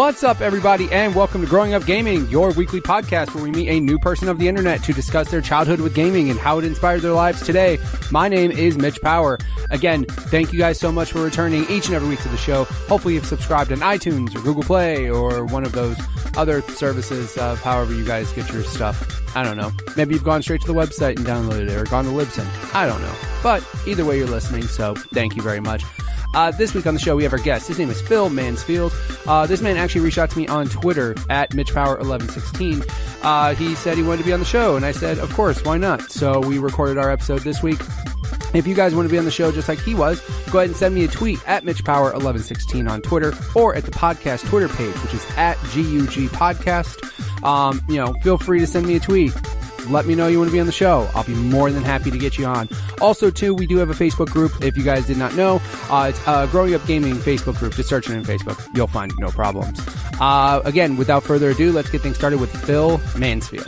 What's up, everybody, and welcome to Growing Up Gaming, your weekly podcast where we meet a new person of the internet to discuss their childhood with gaming and how it inspired their lives today. My name is Mitch Power. Again, thank you guys so much for returning each and every week to the show. Hopefully you've subscribed on iTunes or Google Play or one of those other services of however you guys get your stuff. I don't know. Maybe you've gone straight to the website and downloaded it or gone to Libsyn. I don't know. But either way, you're listening, so thank you very much. This week on the show, we have our guest. His name is Phil Mansfield. This man actually reached out to me on Twitter at MitchPower1116. He said he wanted to be on the show, and I said, of course, why not? So we recorded our episode this week. If you guys want to be on the show just like he was, go ahead and send me a tweet at MitchPower1116 on Twitter or at the podcast Twitter page, which is at GUG Podcast. Feel free to send me a tweet. Let me know you want to be on the show. I'll be more than happy to get you on. Also, too, we do have a Facebook group. If you guys did not know, it's Growing Up Gaming Facebook group. Just search it in Facebook. You'll find no problems. Again, without further ado, let's get things started with Phil Mansfield.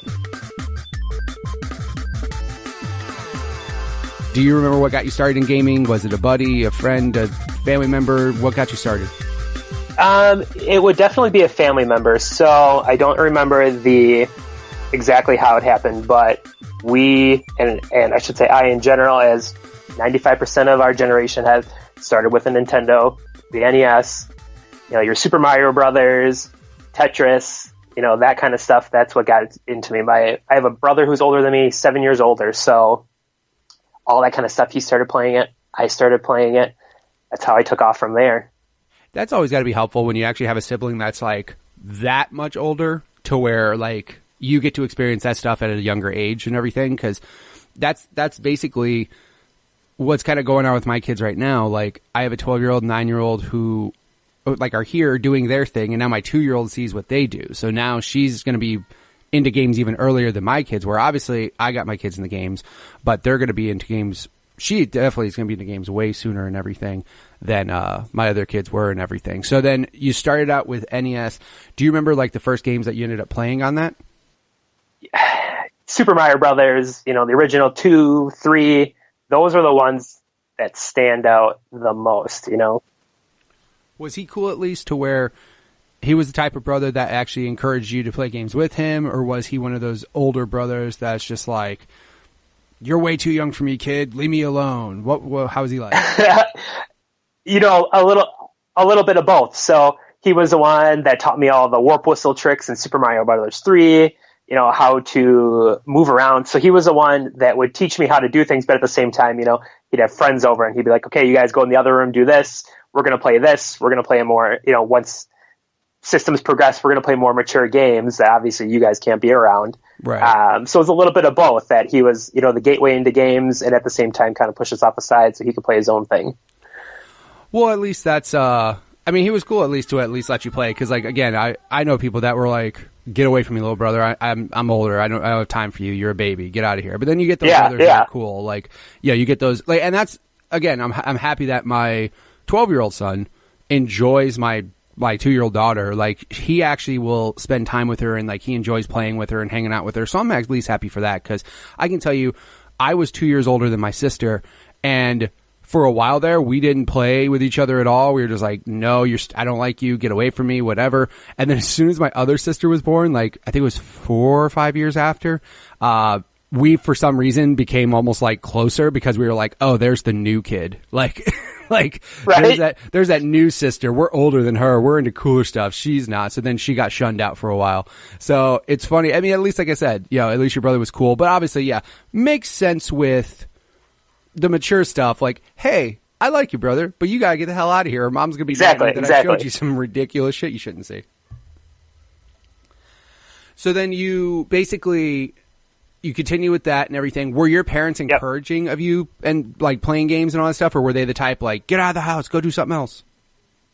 Do you remember what got you started in gaming? Was it a buddy, a friend, a family member? What got you started? It would definitely be a family member. So I don't remember exactly how it happened, but we, and I should say I in general, as 95% of our generation has started with a Nintendo, the NES, your Super Mario Brothers, Tetris, that kind of stuff. That's what got into me. I have a brother who's older than me, 7 years older, so all that kind of stuff. He started playing it. I started playing it. That's how I took off from there. That's always got to be helpful when you actually have a sibling that's like that much older to where like you get to experience that stuff at a younger age and everything, because that's basically what's kind of going on with my kids right now. Like, I have a 12-year-old, 9-year-old who like are here doing their thing, and now my 2-year-old sees what they do. So now she's going to be into games even earlier than my kids, where obviously I got my kids in the games, but they're going to be into games. She definitely is going to be into games way sooner and everything than my other kids were and everything. So then you started out with NES. Do you remember like the first games that you ended up playing on that? Super Mario Brothers, the original 2, 3, those are the ones that stand out the most, Was he cool at least to where he was the type of brother that actually encouraged you to play games with him, or was he one of those older brothers that's just like, you're way too young for me, kid, leave me alone? How was he like? A little bit of both. So he was the one that taught me all the warp whistle tricks in Super Mario Brothers 3, how to move around. So he was the one that would teach me how to do things, but at the same time, he'd have friends over and he'd be like, okay, you guys go in the other room, do this. We're going to play this. We're going to play a more, once systems progress, we're going to play more mature games that obviously you guys can't be around. Right. So it was a little bit of both, that he was, the gateway into games, and at the same time kind of push us off the side so he could play his own thing. Well, at least that's, he was cool at least to at least let you play. Cause like, again, I know people that were like, get away from me, little brother. I'm older. I don't have time for you. You're a baby. Get out of here. But then you get those brothers that are cool. Like, you get those, like, and that's, again, I'm happy that my 12-year-old son enjoys my 2-year-old daughter. Like, he actually will spend time with her, and like he enjoys playing with her and hanging out with her. So I'm at least happy for that, because I can tell you, I was 2 years older than my sister, and for a while there, we didn't play with each other at all. We were just like, no, I don't like you. Get away from me, whatever. And then as soon as my other sister was born, like I think it was 4 or 5 years after, we for some reason became almost like closer, because we were like, oh, there's the new kid. Like, right? there's that new sister. We're older than her. We're into cooler stuff. She's not. So then she got shunned out for a while. So it's funny. I mean, at least, like I said, at least your brother was cool. But obviously, makes sense with the mature stuff. Like, hey, I like you, brother, but you gotta get the hell out of here, or mom's gonna be mad that I showed you some ridiculous shit you shouldn't see. So then you basically, you continue with that and everything. Were your parents encouraging of you and like playing games and all that stuff, or were they the type like, get out of the house, go do something else?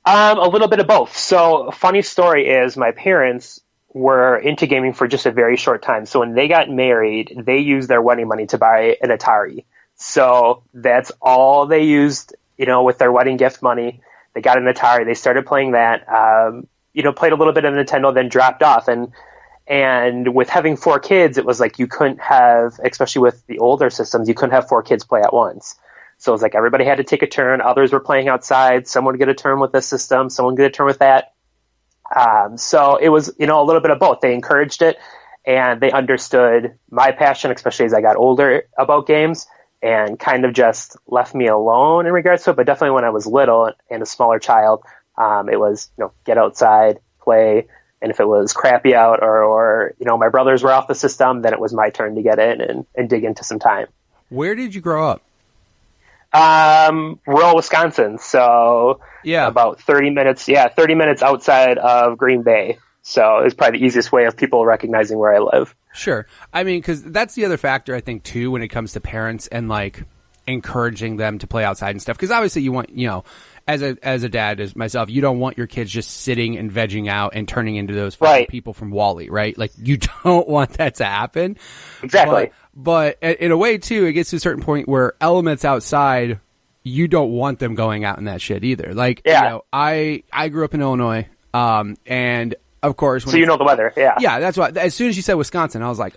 A little bit of both. So funny story is, my parents were into gaming for just a very short time. So when they got married, they used their wedding money to buy an Atari. So that's all they used, with their wedding gift money. They got an Atari. They started playing that, played a little bit of Nintendo, then dropped off. And with having 4 kids, it was like you couldn't have, especially with the older systems, you couldn't have 4 kids play at once. So it was like everybody had to take a turn. Others were playing outside. Someone would get a turn with this system. Someone would get a turn with that. So it was, a little bit of both. They encouraged it and they understood my passion, especially as I got older, about games, and kind of just left me alone in regards to it. But definitely when I was little and a smaller child, it was, get outside, play. And if it was crappy out or my brothers were off the system, then it was my turn to get in and dig into some time. Where did you grow up? Rural Wisconsin. So yeah, about 30 minutes outside of Green Bay. So it's probably the easiest way of people recognizing where I live. Sure. I mean, because that's the other factor, I think, too, when it comes to parents and, like, encouraging them to play outside and stuff. Because obviously you want, as a dad, as myself, you don't want your kids just sitting and vegging out and turning into those fucking people from Wall-E, right? Like, you don't want that to happen. Exactly. But in a way, too, it gets to a certain point where elements outside, you don't want them going out in that shit either. Like, I grew up in Illinois, and of course. So the weather, yeah. Yeah, that's why. As soon as you said Wisconsin, I was like,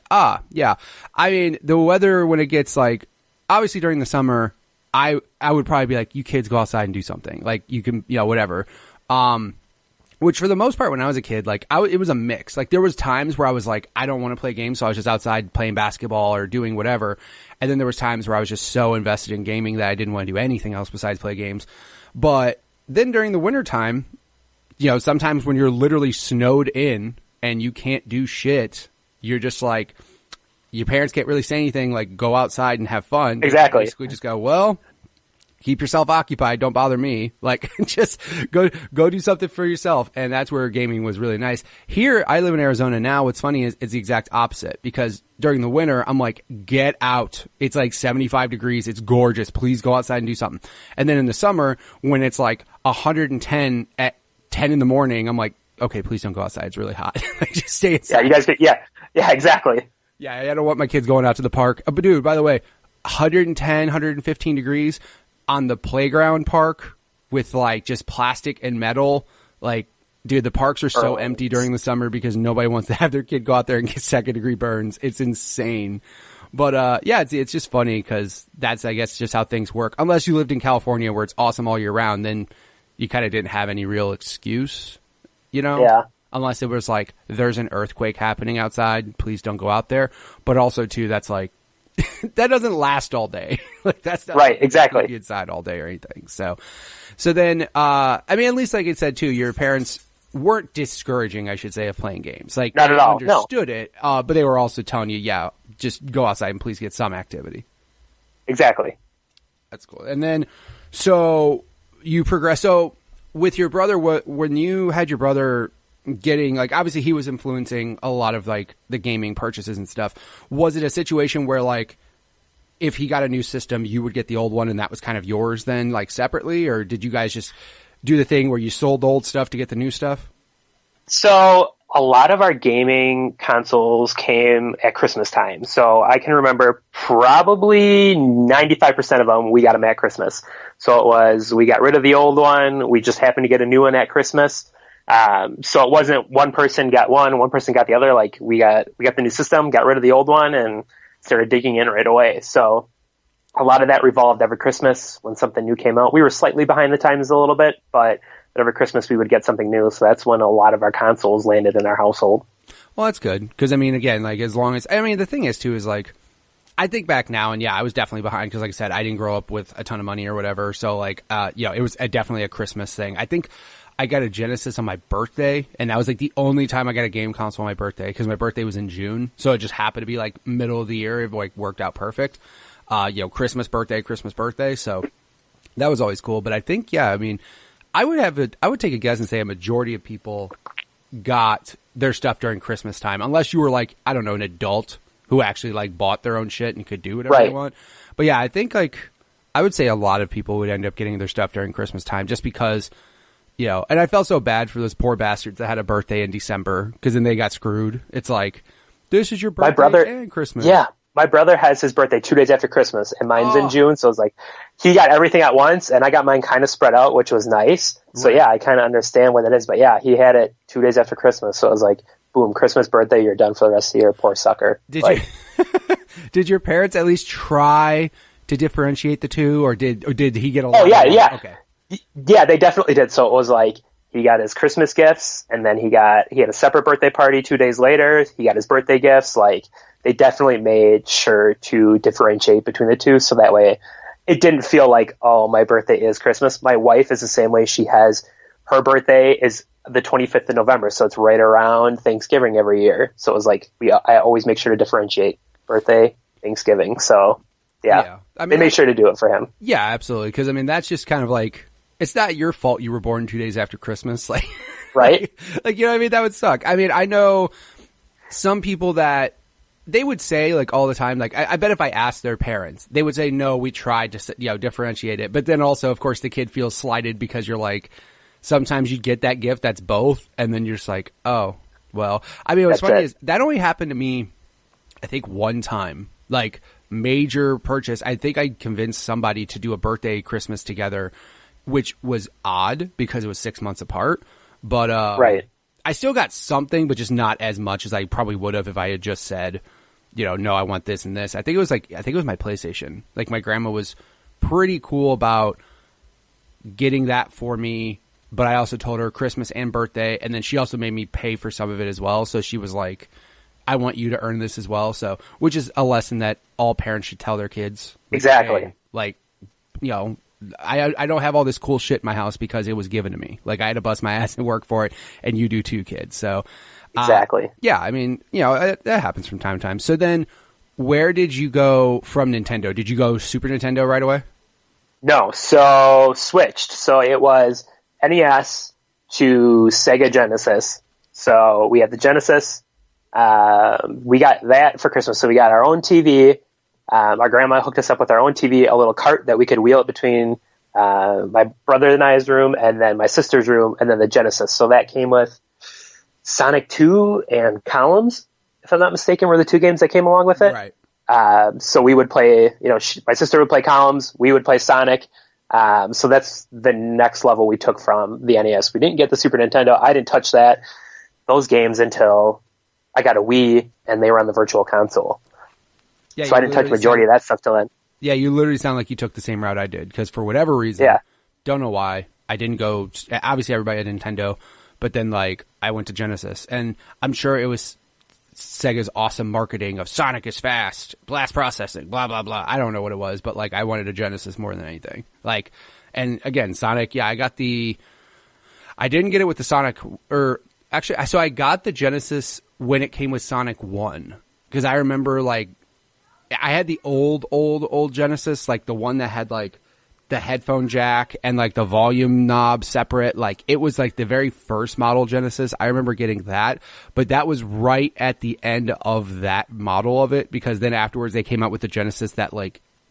yeah. I mean, the weather when it gets like, obviously during the summer, I would probably be like, you kids go outside and do something. Like, you can, whatever. Which for the most part, when I was a kid, like, it was a mix. Like, there was times where I was like, I don't want to play games, so I was just outside playing basketball or doing whatever. And then there was times where I was just so invested in gaming that I didn't want to do anything else besides play games. But then during the wintertime, sometimes when you're literally snowed in and you can't do shit, you're just like, your parents can't really say anything, like, go outside and have fun. Exactly. You basically just go, well, keep yourself occupied. Don't bother me. Like, just go do something for yourself. And that's where gaming was really nice. Here, I live in Arizona now. What's funny is it's the exact opposite, because during the winter, I'm like, get out. It's like 75 degrees. It's gorgeous. Please go outside and do something. And then in the summer, when it's like 110 at 10 in the morning, I'm like, okay, please don't go outside. It's really hot. Like, just stay inside. Yeah, you guys, yeah, exactly. Yeah, I don't want my kids going out to the park. But dude, by the way, 110, 115 degrees on the playground park with like just plastic and metal. Like, dude, the parks are so empty during the summer because nobody wants to have their kid go out there and get second degree burns. It's insane. But, yeah, it's just funny because that's, I guess, just how things work. Unless you lived in California where it's awesome all year round, then you kind of didn't have any real excuse, Yeah. Unless it was like, there's an earthquake happening outside, please don't go out there. But also, too, that's like, that doesn't last all day. Like, that's not right, exactly. Keep you inside all day or anything. So then, I mean, at least like it said, too, your parents weren't discouraging, I should say, of playing games. Like, not at all. Understood it, but they were also telling you, yeah, just go outside and please get some activity. Exactly. That's cool. And then, so you progress. So with your brother, when you had your brother getting, like, obviously he was influencing a lot of like the gaming purchases and stuff. Was it a situation where like, if he got a new system, you would get the old one and that was kind of yours then, like, separately? Or did you guys just do the thing where you sold the old stuff to get the new stuff? So a lot of our gaming consoles came at Christmas time. So I can remember probably 95% of them, we got them at Christmas. So it was, we got rid of the old one. We just happened to get a new one at Christmas. So it wasn't one person got one person got the other. Like, we got the new system, got rid of the old one, and started digging in right away. So a lot of that revolved every Christmas when something new came out. We were slightly behind the times a little bit, but every Christmas we would get something new. So that's when a lot of our consoles landed in our household. Well, that's good. Because, I mean, again, like, as long as, I mean, the thing is, too, is like, I think back now, and yeah, I was definitely behind because, like I said, I didn't grow up with a ton of money or whatever. So, like, it was definitely a Christmas thing. I think I got a Genesis on my birthday, and that was like the only time I got a game console on my birthday because my birthday was in June. So it just happened to be like middle of the year. It like worked out perfect. Christmas, birthday. So that was always cool. But I think, yeah, I mean, I would take a guess and say a majority of people got their stuff during Christmas time, unless you were like, I don't know, an adult who actually like bought their own shit and could do whatever they want. But yeah, I think like, I would say a lot of people would end up getting their stuff during Christmas time just because, and I felt so bad for those poor bastards that had a birthday in December because then they got screwed. It's like, this is your birthday and Christmas. Yeah. My brother has his birthday 2 days after Christmas, and mine's in June. So it's like, he got everything at once, and I got mine kind of spread out, which was nice. So yeah, I kind of understand what it is. But yeah, he had it 2 days after Christmas. So it was like, boom, Christmas, birthday, you're done for the rest of the year. Poor sucker. Did your parents at least try to differentiate the two, or did he get a lot? Oh, yeah. Okay. Yeah, they definitely did. So it was like, he got his Christmas gifts, and then he had a separate birthday party 2 days later. He got his birthday gifts. Like, they definitely made sure to differentiate between the two, so that way it didn't feel like, oh, my birthday is Christmas. My wife is the same way. She has, her birthday is the 25th of November, so it's right around Thanksgiving every year. So it was like, I always make sure to differentiate birthday, Thanksgiving. So yeah. I mean, they made sure to do it for him. Yeah, absolutely. Because I mean, that's just kind of like, it's not your fault you were born 2 days after Christmas. Like, right? like, you know what I mean? That would suck. I mean, I know some people that they would say, like, all the time, like, I bet if I asked their parents, they would say, no, we tried to, differentiate it. But then also, of course, the kid feels slighted because you're like, sometimes you get that gift that's both, and then you're just like, oh, well. I mean, what's funny is that only happened to me, I think, one time. Like, major purchase. I think I convinced somebody to do a birthday Christmas together, which was odd because it was 6 months apart. But right. I still got something, but just not as much as I probably would have if I had just said, no, I want this and this. I think it was my PlayStation. Like, my grandma was pretty cool about getting that for me, but I also told her Christmas and birthday, and then she also made me pay for some of it as well. So she was like, I want you to earn this as well. So, which is a lesson that all parents should tell their kids. Like, exactly. hey, like, I don't have all this cool shit in my house because it was given to me. Like, I had to bust my ass and work for it, and you do too, kids. So, exactly. Yeah, I mean, that happens from time to time. So then, where did you go from Nintendo? Did you go Super Nintendo right away? No, so switched. So it was NES to Sega Genesis. So we had the Genesis. We got that for Christmas. So we got our own TV. Our grandma hooked us up with our own TV, a little cart that we could wheel it between my brother and I's room, and then my sister's room, and then the Genesis. So that came with Sonic 2 and Columns, if I'm not mistaken, were the two games that came along with it. Right. So we would play, my sister would play Columns, we would play Sonic. So that's the next level we took from the NES. We didn't get the Super Nintendo. I didn't touch those games until I got a Wii, and they were on the Virtual Console. Yeah, so I didn't touch the majority of that stuff till then. Yeah, you literally sound like you took the same route I did, because for whatever reason, don't know why, I didn't go. Obviously, everybody had Nintendo, but then I went to Genesis, and I'm sure it was Sega's awesome marketing of Sonic is fast, blast processing, blah blah blah. I don't know what it was, but I wanted a Genesis more than anything. And again, Sonic. Yeah, I didn't get it with the Sonic, or actually, so I got the Genesis when it came with Sonic 1, because I remember I had the old Genesis, the one that had the headphone jack and the volume knob separate. It was the very first model Genesis. I remember getting that, but that was right at the end of that model of it, because then afterwards they came out with the Genesis that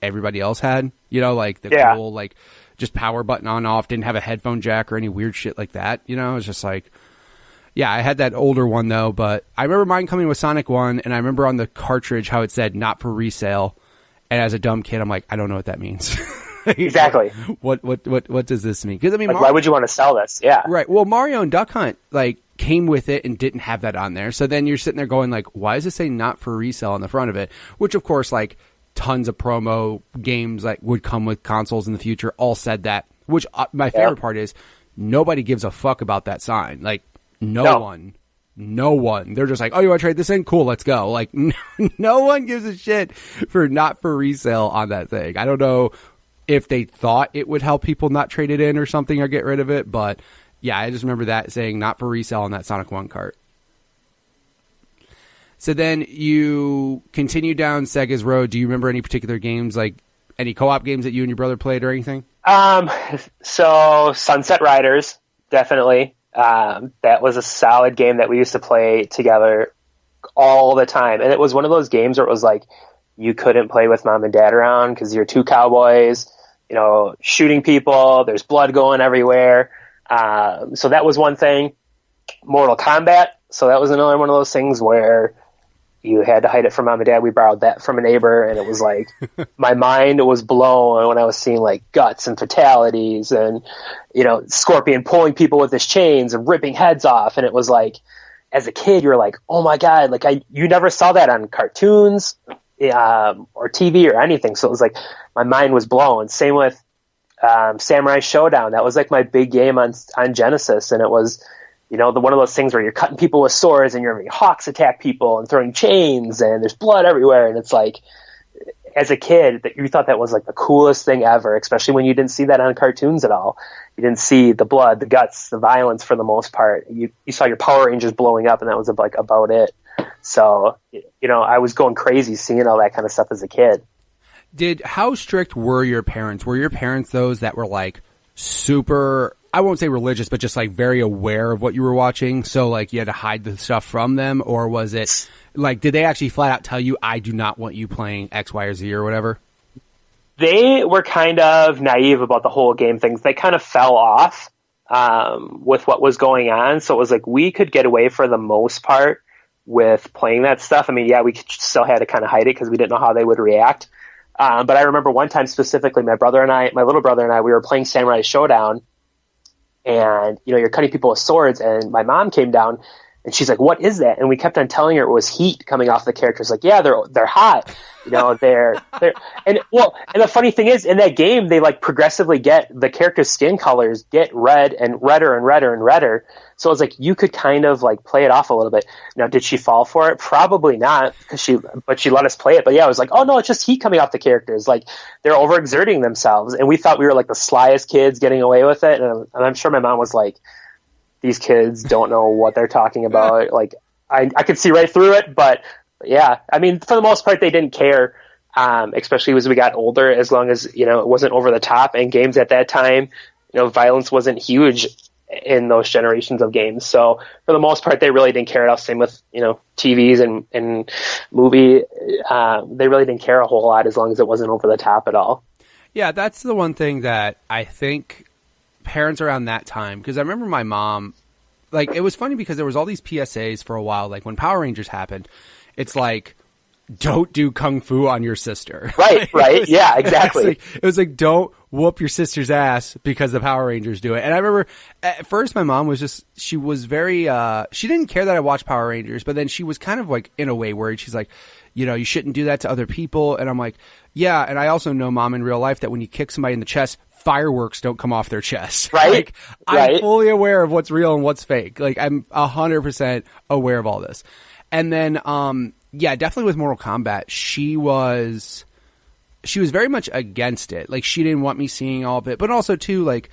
everybody else had, cool, just power button on off, didn't have a headphone jack or any weird shit like that. It was just yeah, I had that older one though, but I remember mine coming with Sonic 1, and I remember on the cartridge how it said not for resale. And as a dumb kid, I'm like, I don't know what that means. Exactly. What does this mean? Because I mean, why would you want to sell this? Yeah. Right. Well, Mario and Duck Hunt came with it and didn't have that on there. So then you're sitting there going why does it say not for resale on the front of it? Which of course, tons of promo games would come with consoles in the future all said that. Which my favorite part is nobody gives a fuck about that sign. No one. They're just oh, you want to trade this in? Cool, let's go. No one gives a shit for not for resale on that thing. I don't know if they thought it would help people not trade it in or something or get rid of it, but yeah, I just remember that saying not for resale on that Sonic 1 cart. So then you continue down Sega's road. Do you remember any particular games, any co-op games that you and your brother played or anything? So Sunset Riders, definitely. That was a solid game that we used to play together all the time. And it was one of those games where it was you couldn't play with mom and dad around because you're two cowboys, shooting people. There's blood going everywhere. So that was one thing. Mortal Kombat. So that was another one of those things where you had to hide it from mom and dad. We borrowed that from a neighbor, and it was my mind was blown when I was seeing guts and fatalities and, Scorpion pulling people with his chains and ripping heads off. And it was as a kid, you're oh my God, you never saw that on cartoons, or TV or anything. So it was my mind was blown. Same with, Samurai Showdown. That was like my big game on Genesis, and it was, one of those things where you're cutting people with swords and you're having hawks attack people and throwing chains and there's blood everywhere, and it's like, as a kid, that you thought that was like the coolest thing ever, especially when you didn't see that on cartoons at all. You didn't see the blood, the guts, the violence for the most part. You saw your Power Rangers blowing up, and that was like about it. So, I was going crazy seeing all that kind of stuff as a kid. How strict were your parents? Were your parents those that were like super, I won't say religious, but just like very aware of what you were watching? So like you had to hide the stuff from them, or was it like, did they actually flat out tell you, I do not want you playing X, Y, or Z or whatever? They were kind of naive about the whole game things. They kind of fell off with what was going on. So it was like we could get away for the most part with playing that stuff. I mean, yeah, we still had to kind of hide it because we didn't know how they would react. But I remember one time specifically, my little brother and I, we were playing Samurai Showdown, and, you're cutting people with swords, and my mom came down and she's like, what is that? And we kept on telling her it was heat coming off the characters. Like, yeah, they're hot. They're and the funny thing is, in that game, they like progressively get the characters' skin colors get red and redder and redder and redder. So it was like you could kind of like play it off a little bit. Now, did she fall for it? Probably not, but she let us play it. But yeah, it was like, oh no, it's just heat coming off the characters. Like they're overexerting themselves, and we thought we were like the slyest kids getting away with it. And I'm sure my mom was like, these kids don't know what they're talking about. Like I could see right through it, but yeah, I mean, for the most part, they didn't care. Especially as we got older, as long as, it wasn't over the top, and games at that time, violence wasn't huge in those generations of games. So for the most part, they really didn't care at all. Same with, TVs and movie. They really didn't care a whole lot as long as it wasn't over the top at all. Yeah, that's the one thing that I think parents around that time, because I remember my mom, like, it was funny because there was all these PSAs for a while. Like when Power Rangers happened, it's like, don't do kung fu on your sister. Right. Yeah, exactly. It was like, don't whoop your sister's ass because the Power Rangers do it. And I remember at first my mom was she was very, she didn't care that I watched Power Rangers, but then she was kind of like in a way worried. She's like, you shouldn't do that to other people. And I'm like, yeah. And I also know, Mom, in real life that when you kick somebody in the chest, fireworks don't come off their chest. Right. Like, I'm fully aware of what's real and what's fake. Like I'm 100% aware of all this. And then, yeah, definitely with Mortal Kombat, she was very much against it. Like she didn't want me seeing all of it, but also too, like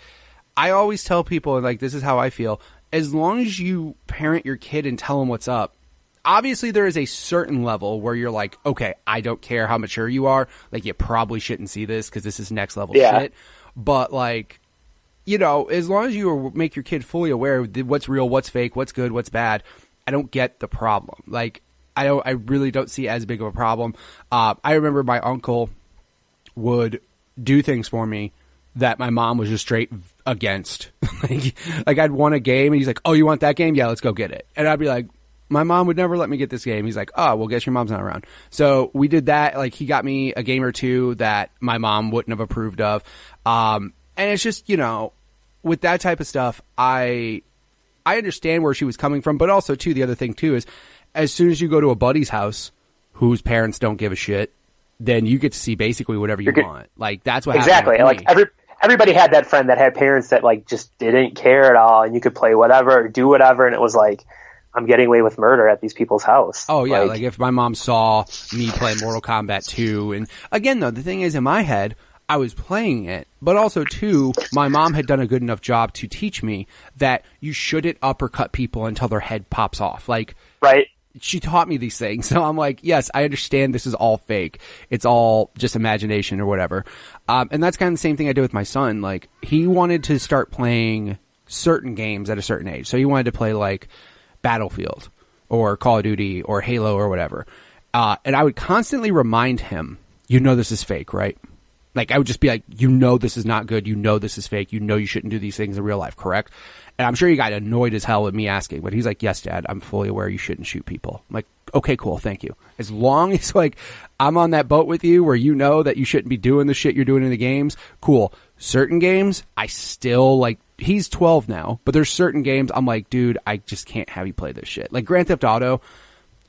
I always tell people, and like this is how I feel, as long as you parent your kid and tell them what's up, obviously there is a certain level where you're like, okay, I don't care how mature you are, like you probably shouldn't see this because this is next level shit. But like, as long as you make your kid fully aware of what's real, what's fake, what's good, what's bad, I don't get the problem. Like I really don't see as big of a problem. I remember my uncle would do things for me that my mom was just straight against. like I'd won a game and he's like, oh, you want that game? Yeah, let's go get it. And I'd be like, my mom would never let me get this game. He's like, oh, well, guess your mom's not around. So we did that. Like he got me a game or two that my mom wouldn't have approved of. And it's just, with that type of stuff, I understand where she was coming from, but also too, the other thing too is as soon as you go to a buddy's house whose parents don't give a shit, then you get to see basically whatever you want. Like that's what exactly. Happened like everybody had that friend that had parents that like just didn't care at all, and you could play whatever or do whatever, and it was like, I'm getting away with murder at these people's house. Oh yeah, like if my mom saw me play Mortal Kombat 2, and again though, the thing is in my head, I was playing it, but also too, my mom had done a good enough job to teach me that you shouldn't uppercut people until their head pops off. Like, right. She taught me these things. So I'm like, yes, I understand this is all fake. It's all just imagination or whatever. And that's kind of the same thing I did with my son. Like he wanted to start playing certain games at a certain age. So he wanted to play like Battlefield or Call of Duty or Halo or whatever. And I would constantly remind him, this is fake, right? Like I would just be like, this is not good. This is fake. You shouldn't do these things in real life, correct? And I'm sure he got annoyed as hell with me asking, but he's like, yes, Dad, I'm fully aware you shouldn't shoot people. I'm like, okay, cool. Thank you. As long as like I'm on that boat with you where you know that you shouldn't be doing the shit you're doing in the games. Cool. Certain games, I still like, he's 12 now, but there's certain games I'm like, dude, I just can't have you play this shit. Like Grand Theft Auto,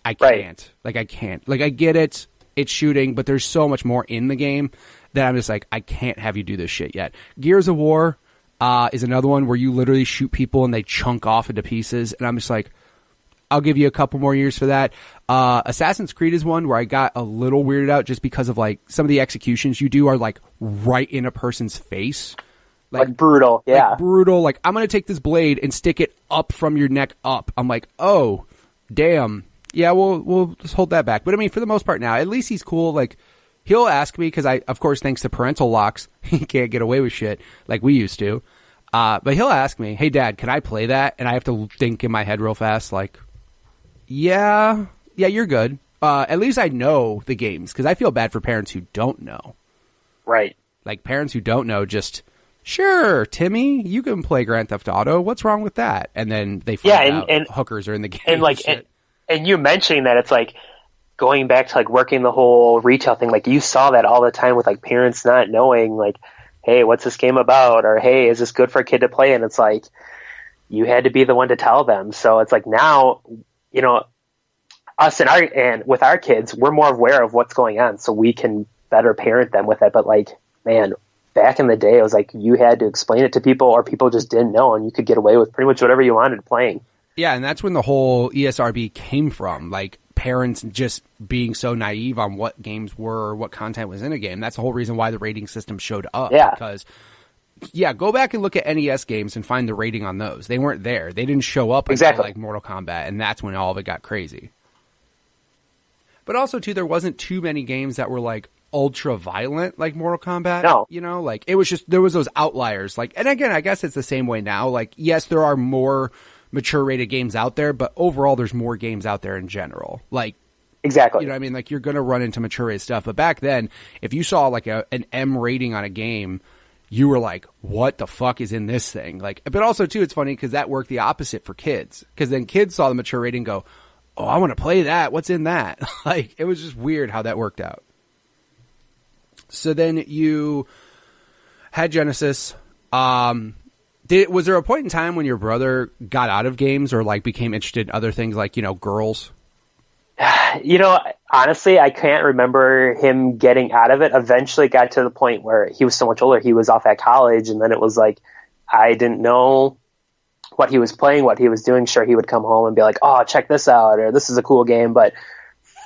I can't. Right. Like I can't. Like I get it. It's shooting, but there's so much more in the game then I'm just like, I can't have you do this shit yet. Gears of War is another one where you literally shoot people and they chunk off into pieces, and I'm just like, I'll give you a couple more years for that. Assassin's Creed is one where I got a little weirded out just because of like some of the executions you do are like right in a person's face. Like brutal, yeah. Like brutal. Like, I'm going to take this blade and stick it up from your neck up. I'm like, oh, damn. Yeah, we'll just hold that back. But I mean, for the most part now, at least he's cool. Like, he'll ask me because I, of course, thanks to parental locks, he can't get away with shit like we used to. But he'll ask me, hey, Dad, can I play that? And I have to think in my head real fast, like, yeah, you're good. At least I know the games because I feel bad for parents who don't know. Right. Like, parents who don't know just... Sure, Timmy, you can play Grand Theft Auto. What's wrong with that? And then they find out hookers are in the game. And like, and you mentioning that, it's like going back to like working the whole retail thing. Like, you saw that all the time with like parents not knowing, like, hey, what's this game about? Or hey, is this good for a kid to play? And it's like you had to be the one to tell them. So it's like now, you know, us and with our kids, we're more aware of what's going on, so we can better parent them with it. But like, man, back in the day, it was like you had to explain it to people, or people just didn't know, and you could get away with pretty much whatever you wanted playing. Yeah, and that's when the whole ESRB came from, like parents just being so naive on what games were or what content was in a game. That's the whole reason why the rating system showed up. Yeah. Because, yeah, go back and look at NES games and find the rating on those. They weren't there. They didn't show up until like Mortal Kombat, and that's when all of it got crazy. But also, too, there wasn't too many games that were like ultra violent like Mortal Kombat. No. You know, like it was just, there was those outliers. Like, and again, I guess it's the same way now. Like, yes, there are more mature rated games out there, but overall there's more games out there in general. Like, exactly. You know what I mean? Like, you're going to run into mature rated stuff. But back then, if you saw like an M rating on a game, you were like, what the fuck is in this thing? Like, but also too, it's funny because that worked the opposite for kids. Because then kids saw the mature rating and go, oh, I want to play that. What's in that? Like, it was just weird how that worked out. So then you had Genesis. Was there a point in time when your brother got out of games or like became interested in other things like, you know, girls? You know, honestly, I can't remember him getting out of it. Eventually it got to the point where he was so much older, he was off at college, and then it was like, I didn't know what he was playing, what he was doing. Sure, he would come home and be like, oh, check this out, or this is a cool game. But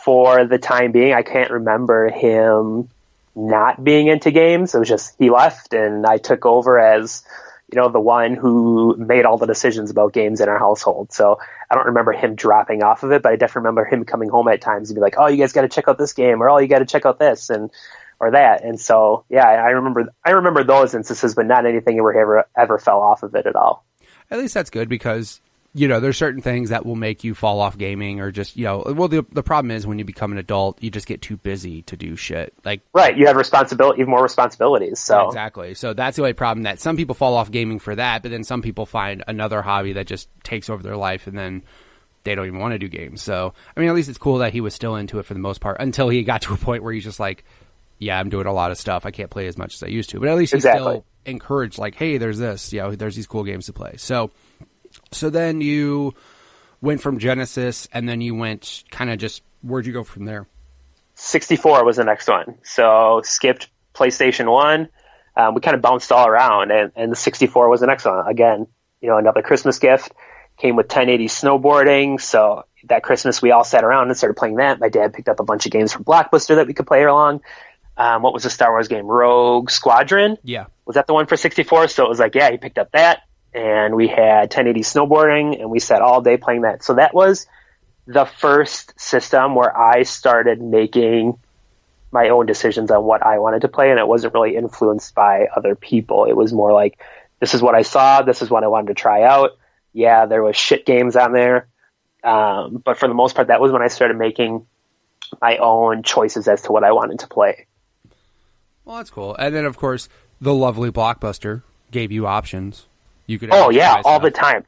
for the time being, I can't remember him not being into games. It was just, he left and I took over as, you know, the one who made all the decisions about games in our household. So I don't remember him dropping off of it, but I definitely remember him coming home at times and be like, oh, you guys got to check out this game, or oh, you got to check out this and or that. And so, yeah, I remember those instances, but not anything where he ever fell off of it at all. At least that's good because, you know, there's certain things that will make you fall off gaming or just, you know, well, the problem is when you become an adult, you just get too busy to do shit. Like, right. You have more responsibilities. So exactly. So that's the only problem, that some people fall off gaming for that, but then some people find another hobby that just takes over their life and then they don't even want to do games. So, I mean, at least it's cool that he was still into it for the most part until he got to a point where he's just like, yeah, I'm doing a lot of stuff. I can't play as much as I used to, but at least he's still encouraged, like, hey, there's this, you know, there's these cool games to play. So then you went from Genesis, and then you went kind of just, where'd you go from there? 64 was the next one. So skipped PlayStation 1. We kind of bounced all around, and the 64 was the next one. Again, you know, another Christmas gift. Came with 1080 snowboarding. So that Christmas, we all sat around and started playing that. My dad picked up a bunch of games from Blockbuster that we could play along. What was the Star Wars game? Rogue Squadron? Yeah. Was that the one for 64? So it was like, yeah, he picked up that. And we had 1080 snowboarding, and we sat all day playing that. So that was the first system where I started making my own decisions on what I wanted to play, and it wasn't really influenced by other people. It was more like, this is what I saw, this is what I wanted to try out. Yeah, there was shit games on there. But for the most part, that was when I started making my own choices as to what I wanted to play. Well, that's cool. And then, of course, the lovely Blockbuster gave you options. You could. Oh yeah, all the time.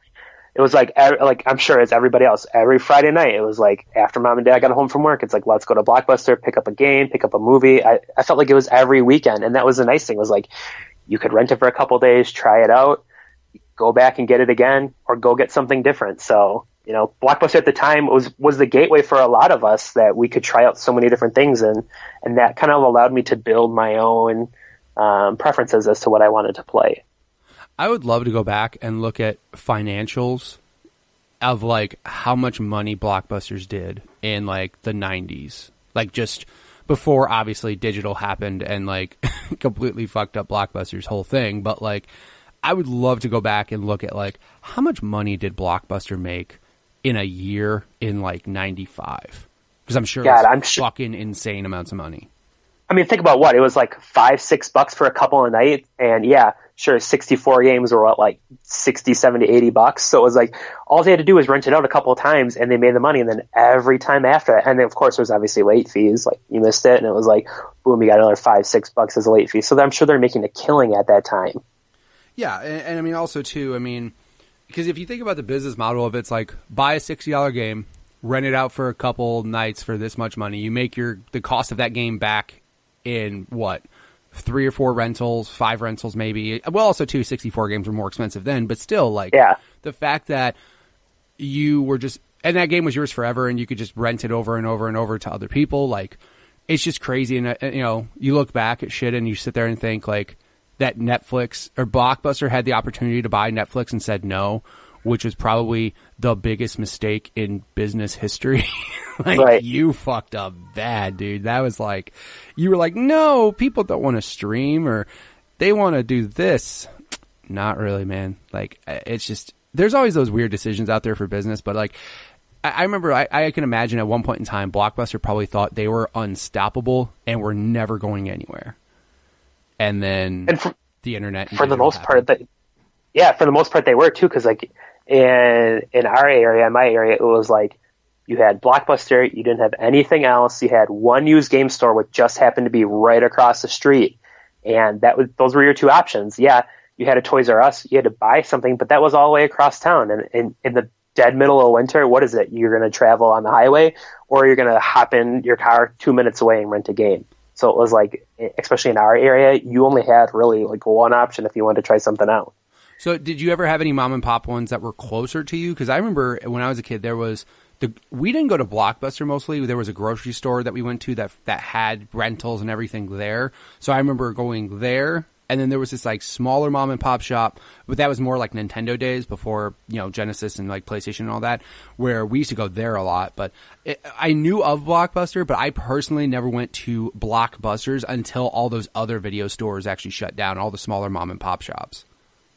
It was like I'm sure as everybody else, every Friday night, it was like after mom and dad got home from work, it's like, let's go to Blockbuster, pick up a game, pick up a movie. I felt like it was every weekend, and that was the nice thing, was like you could rent it for a couple days, try it out, go back and get it again, or go get something different. So Blockbuster at the time was the gateway for a lot of us, that we could try out so many different things, and that kind of allowed me to build my own preferences as to what I wanted to play. I would love to go back and look at financials of like how much money Blockbusters did in like the 90s, like just before obviously digital happened and like completely fucked up Blockbuster's whole thing. But like, I would love to go back and look at like how much money did Blockbuster make in a year in like 95? Because I'm sure it's fucking insane amounts of money. I mean, think about what it was like $5-6 for a couple of nights, and yeah, sure, 64 games were what, like 60, 70, $80. So it was like all they had to do was rent it out a couple of times, and they made the money. And then every time after that, and then of course there's obviously late fees, like you missed it, and it was like boom, you got another $5-6 as a late fee. So I'm sure they're making a killing at that time. Yeah, and I mean also too, I mean, because if you think about the business model of it's like buy a $60 game, rent it out for a couple nights for this much money, you make the cost of that game back in what, 3 or 4 rentals, 5 rentals maybe. Well, also too, 64 games were more expensive then, but still, like, the fact that you were just, and that game was yours forever, and you could just rent it over and over and over to other people, like, it's just crazy. And you look back at shit and you sit there and think like that Netflix or Blockbuster had the opportunity to buy Netflix and said no, which was probably the biggest mistake in business history. Like, you fucked up bad, dude. That was like, you were like, no, people don't want to stream or they want to do this. Not really, man. Like, it's just, there's always those weird decisions out there for business. But like, I remember, I can imagine at one point in time, Blockbuster probably thought they were unstoppable and were never going anywhere. And then the internet. For the most part, for the most part they were too. Cause like in our area, my area, it was like, you had Blockbuster, you didn't have anything else. You had one used game store, which just happened to be right across the street. And those were your two options. Yeah, you had a Toys R Us, you had to buy something, but that was all the way across town. And in the dead middle of winter, what is it? You're going to travel on the highway, or you're going to hop in your car 2 minutes away and rent a game. So it was like, especially in our area, you only had really like one option if you wanted to try something out. So did you ever have any mom and pop ones that were closer to you? Because I remember when I was a kid, we didn't go to Blockbuster mostly. There was a grocery store that we went to that had rentals and everything there. So I remember going there, and then there was this like smaller mom and pop shop, but that was more like Nintendo days before, Genesis and like PlayStation and all that, where we used to go there a lot. But I knew of Blockbuster, but I personally never went to Blockbusters until all those other video stores actually shut down, all the smaller mom and pop shops.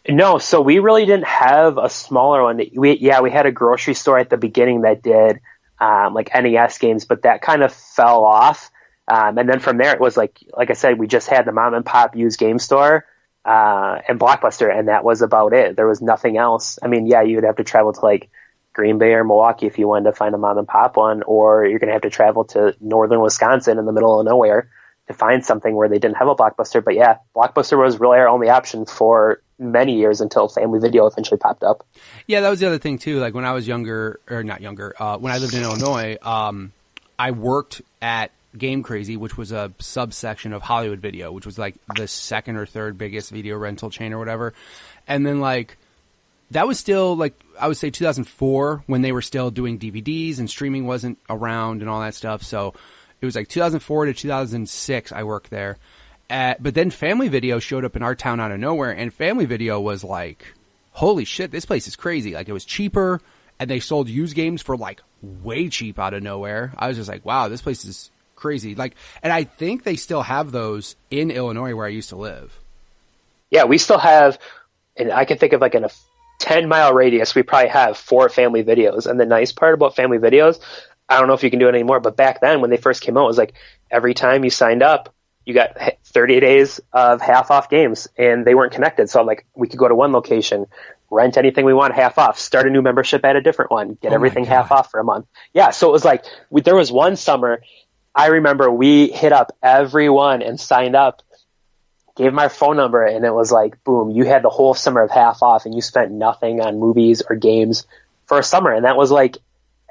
No, so we really didn't have a smaller one. We had a grocery store at the beginning that did like NES games, but that kind of fell off. And then from there, it was like I said, we just had the mom and pop used game store and Blockbuster, and that was about it. There was nothing else. I mean, yeah, you'd have to travel to like Green Bay or Milwaukee if you wanted to find a mom and pop one, or you're going to have to travel to northern Wisconsin in the middle of nowhere to find something where they didn't have a Blockbuster. But yeah, Blockbuster was really our only option for many years until Family Video eventually popped up. Yeah, that was the other thing too. Like when I was younger, or not younger, when I lived in Illinois, I worked at Game Crazy, which was a subsection of Hollywood Video, which was like the second or third biggest video rental chain or whatever. And then like, that was still like, I would say 2004 when they were still doing DVDs and streaming wasn't around and all that stuff. So it was like 2004 to 2006 I worked there. But then Family Video showed up in our town out of nowhere, and Family Video was like, holy shit, this place is crazy. Like, it was cheaper, and they sold used games for like way cheap out of nowhere. I was just like, wow, this place is crazy. Like, and I think they still have those in Illinois where I used to live. Yeah, we still have, and I can think of like in a 10-mile radius, we probably have 4 Family Videos. And the nice part about Family Videos, I don't know if you can do it anymore, but back then when they first came out, it was like every time you signed up, you got 30 days of half off games, and they weren't connected. So like we could go to one location, rent anything we want half off, start a new membership at a different one, get everything half off for a month. Yeah. So it was like, there was one summer, I remember we hit up everyone and signed up, gave them our phone number, and it was like, boom, you had the whole summer of half off and you spent nothing on movies or games for a summer. And that was like,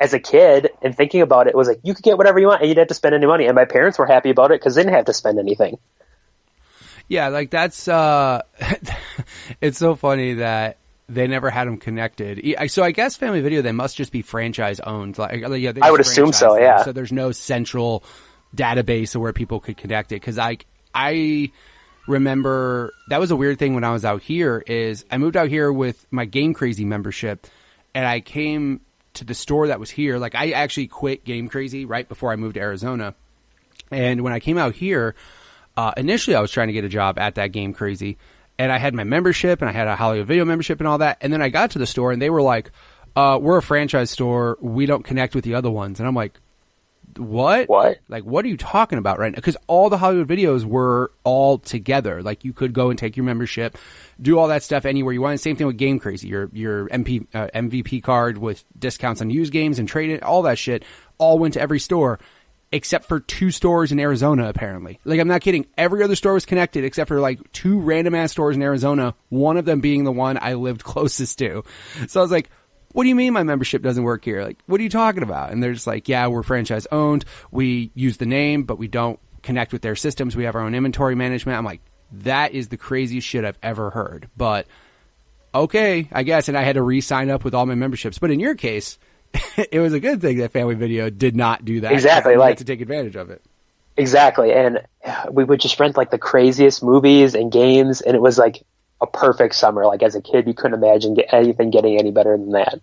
as a kid and thinking about it, it was like, you could get whatever you want and you didn't have to spend any money. And my parents were happy about it because they didn't have to spend anything. Yeah, like that's, it's so funny that they never had them connected. So I guess Family Video, they must just be franchise owned. Like, yeah, I would assume so, yeah. So there's no central database of where people could connect it. Cause I remember that was a weird thing when I was out here is I moved out here with my Game Crazy membership and I came to the store that was here. Like I actually quit Game Crazy right before I moved to Arizona. And when I came out here, initially I was trying to get a job at that Game Crazy and I had my membership and I had a Hollywood Video membership and all that. And then I got to the store and they were like, we're a franchise store. We don't connect with the other ones. And I'm like, what? Like, what are you talking about right now? Because all the Hollywood Videos were all together. Like, you could go and take your membership, do all that stuff anywhere you want. Same thing with Game Crazy. Your MVP card with discounts on used games and trade it, all that shit, all went to every store except for 2 stores in Arizona, apparently. Like, I'm not kidding. Every other store was connected except for, like, 2 random-ass stores in Arizona, one of them being the one I lived closest to. So I was like, what do you mean my membership doesn't work here? Like, what are you talking about? And they're just like, yeah, we're franchise owned. We use the name, but we don't connect with their systems. We have our own inventory management. I'm like, that is the craziest shit I've ever heard. But okay, I guess. And I had to re-sign up with all my memberships. But in your case, it was a good thing that Family Video did not do that. Exactly. You like had to take advantage of it. Exactly. And we would just rent like the craziest movies and games. And it was like a perfect summer. Like as a kid, you couldn't imagine anything getting any better than that.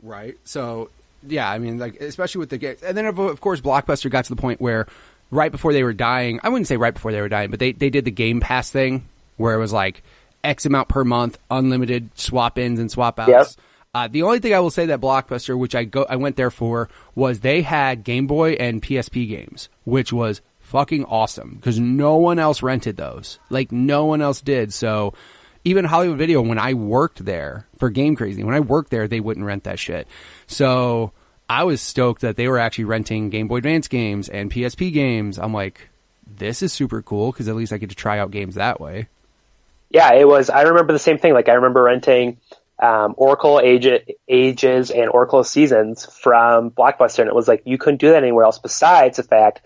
Right. So, yeah, I mean, like, especially with the games. And then, of course, Blockbuster got to the point where right before they were dying, I wouldn't say right before they were dying, but they did the Game Pass thing where it was like X amount per month, unlimited swap ins and swap outs. Yep. The only thing I will say that Blockbuster, which I went there for, was they had Game Boy and PSP games, which was fucking awesome because no one else rented those. Like, no one else did. So even Hollywood Video, when I worked there for Game Crazy, when I worked there, they wouldn't rent that shit. So I was stoked that they were actually renting Game Boy Advance games and PSP games. I'm like, this is super cool because at least I get to try out games that way. Yeah, it was. I remember the same thing. Like, I remember renting Oracle Ages and Oracle Seasons from Blockbuster, and it was like you couldn't do that anywhere else besides the fact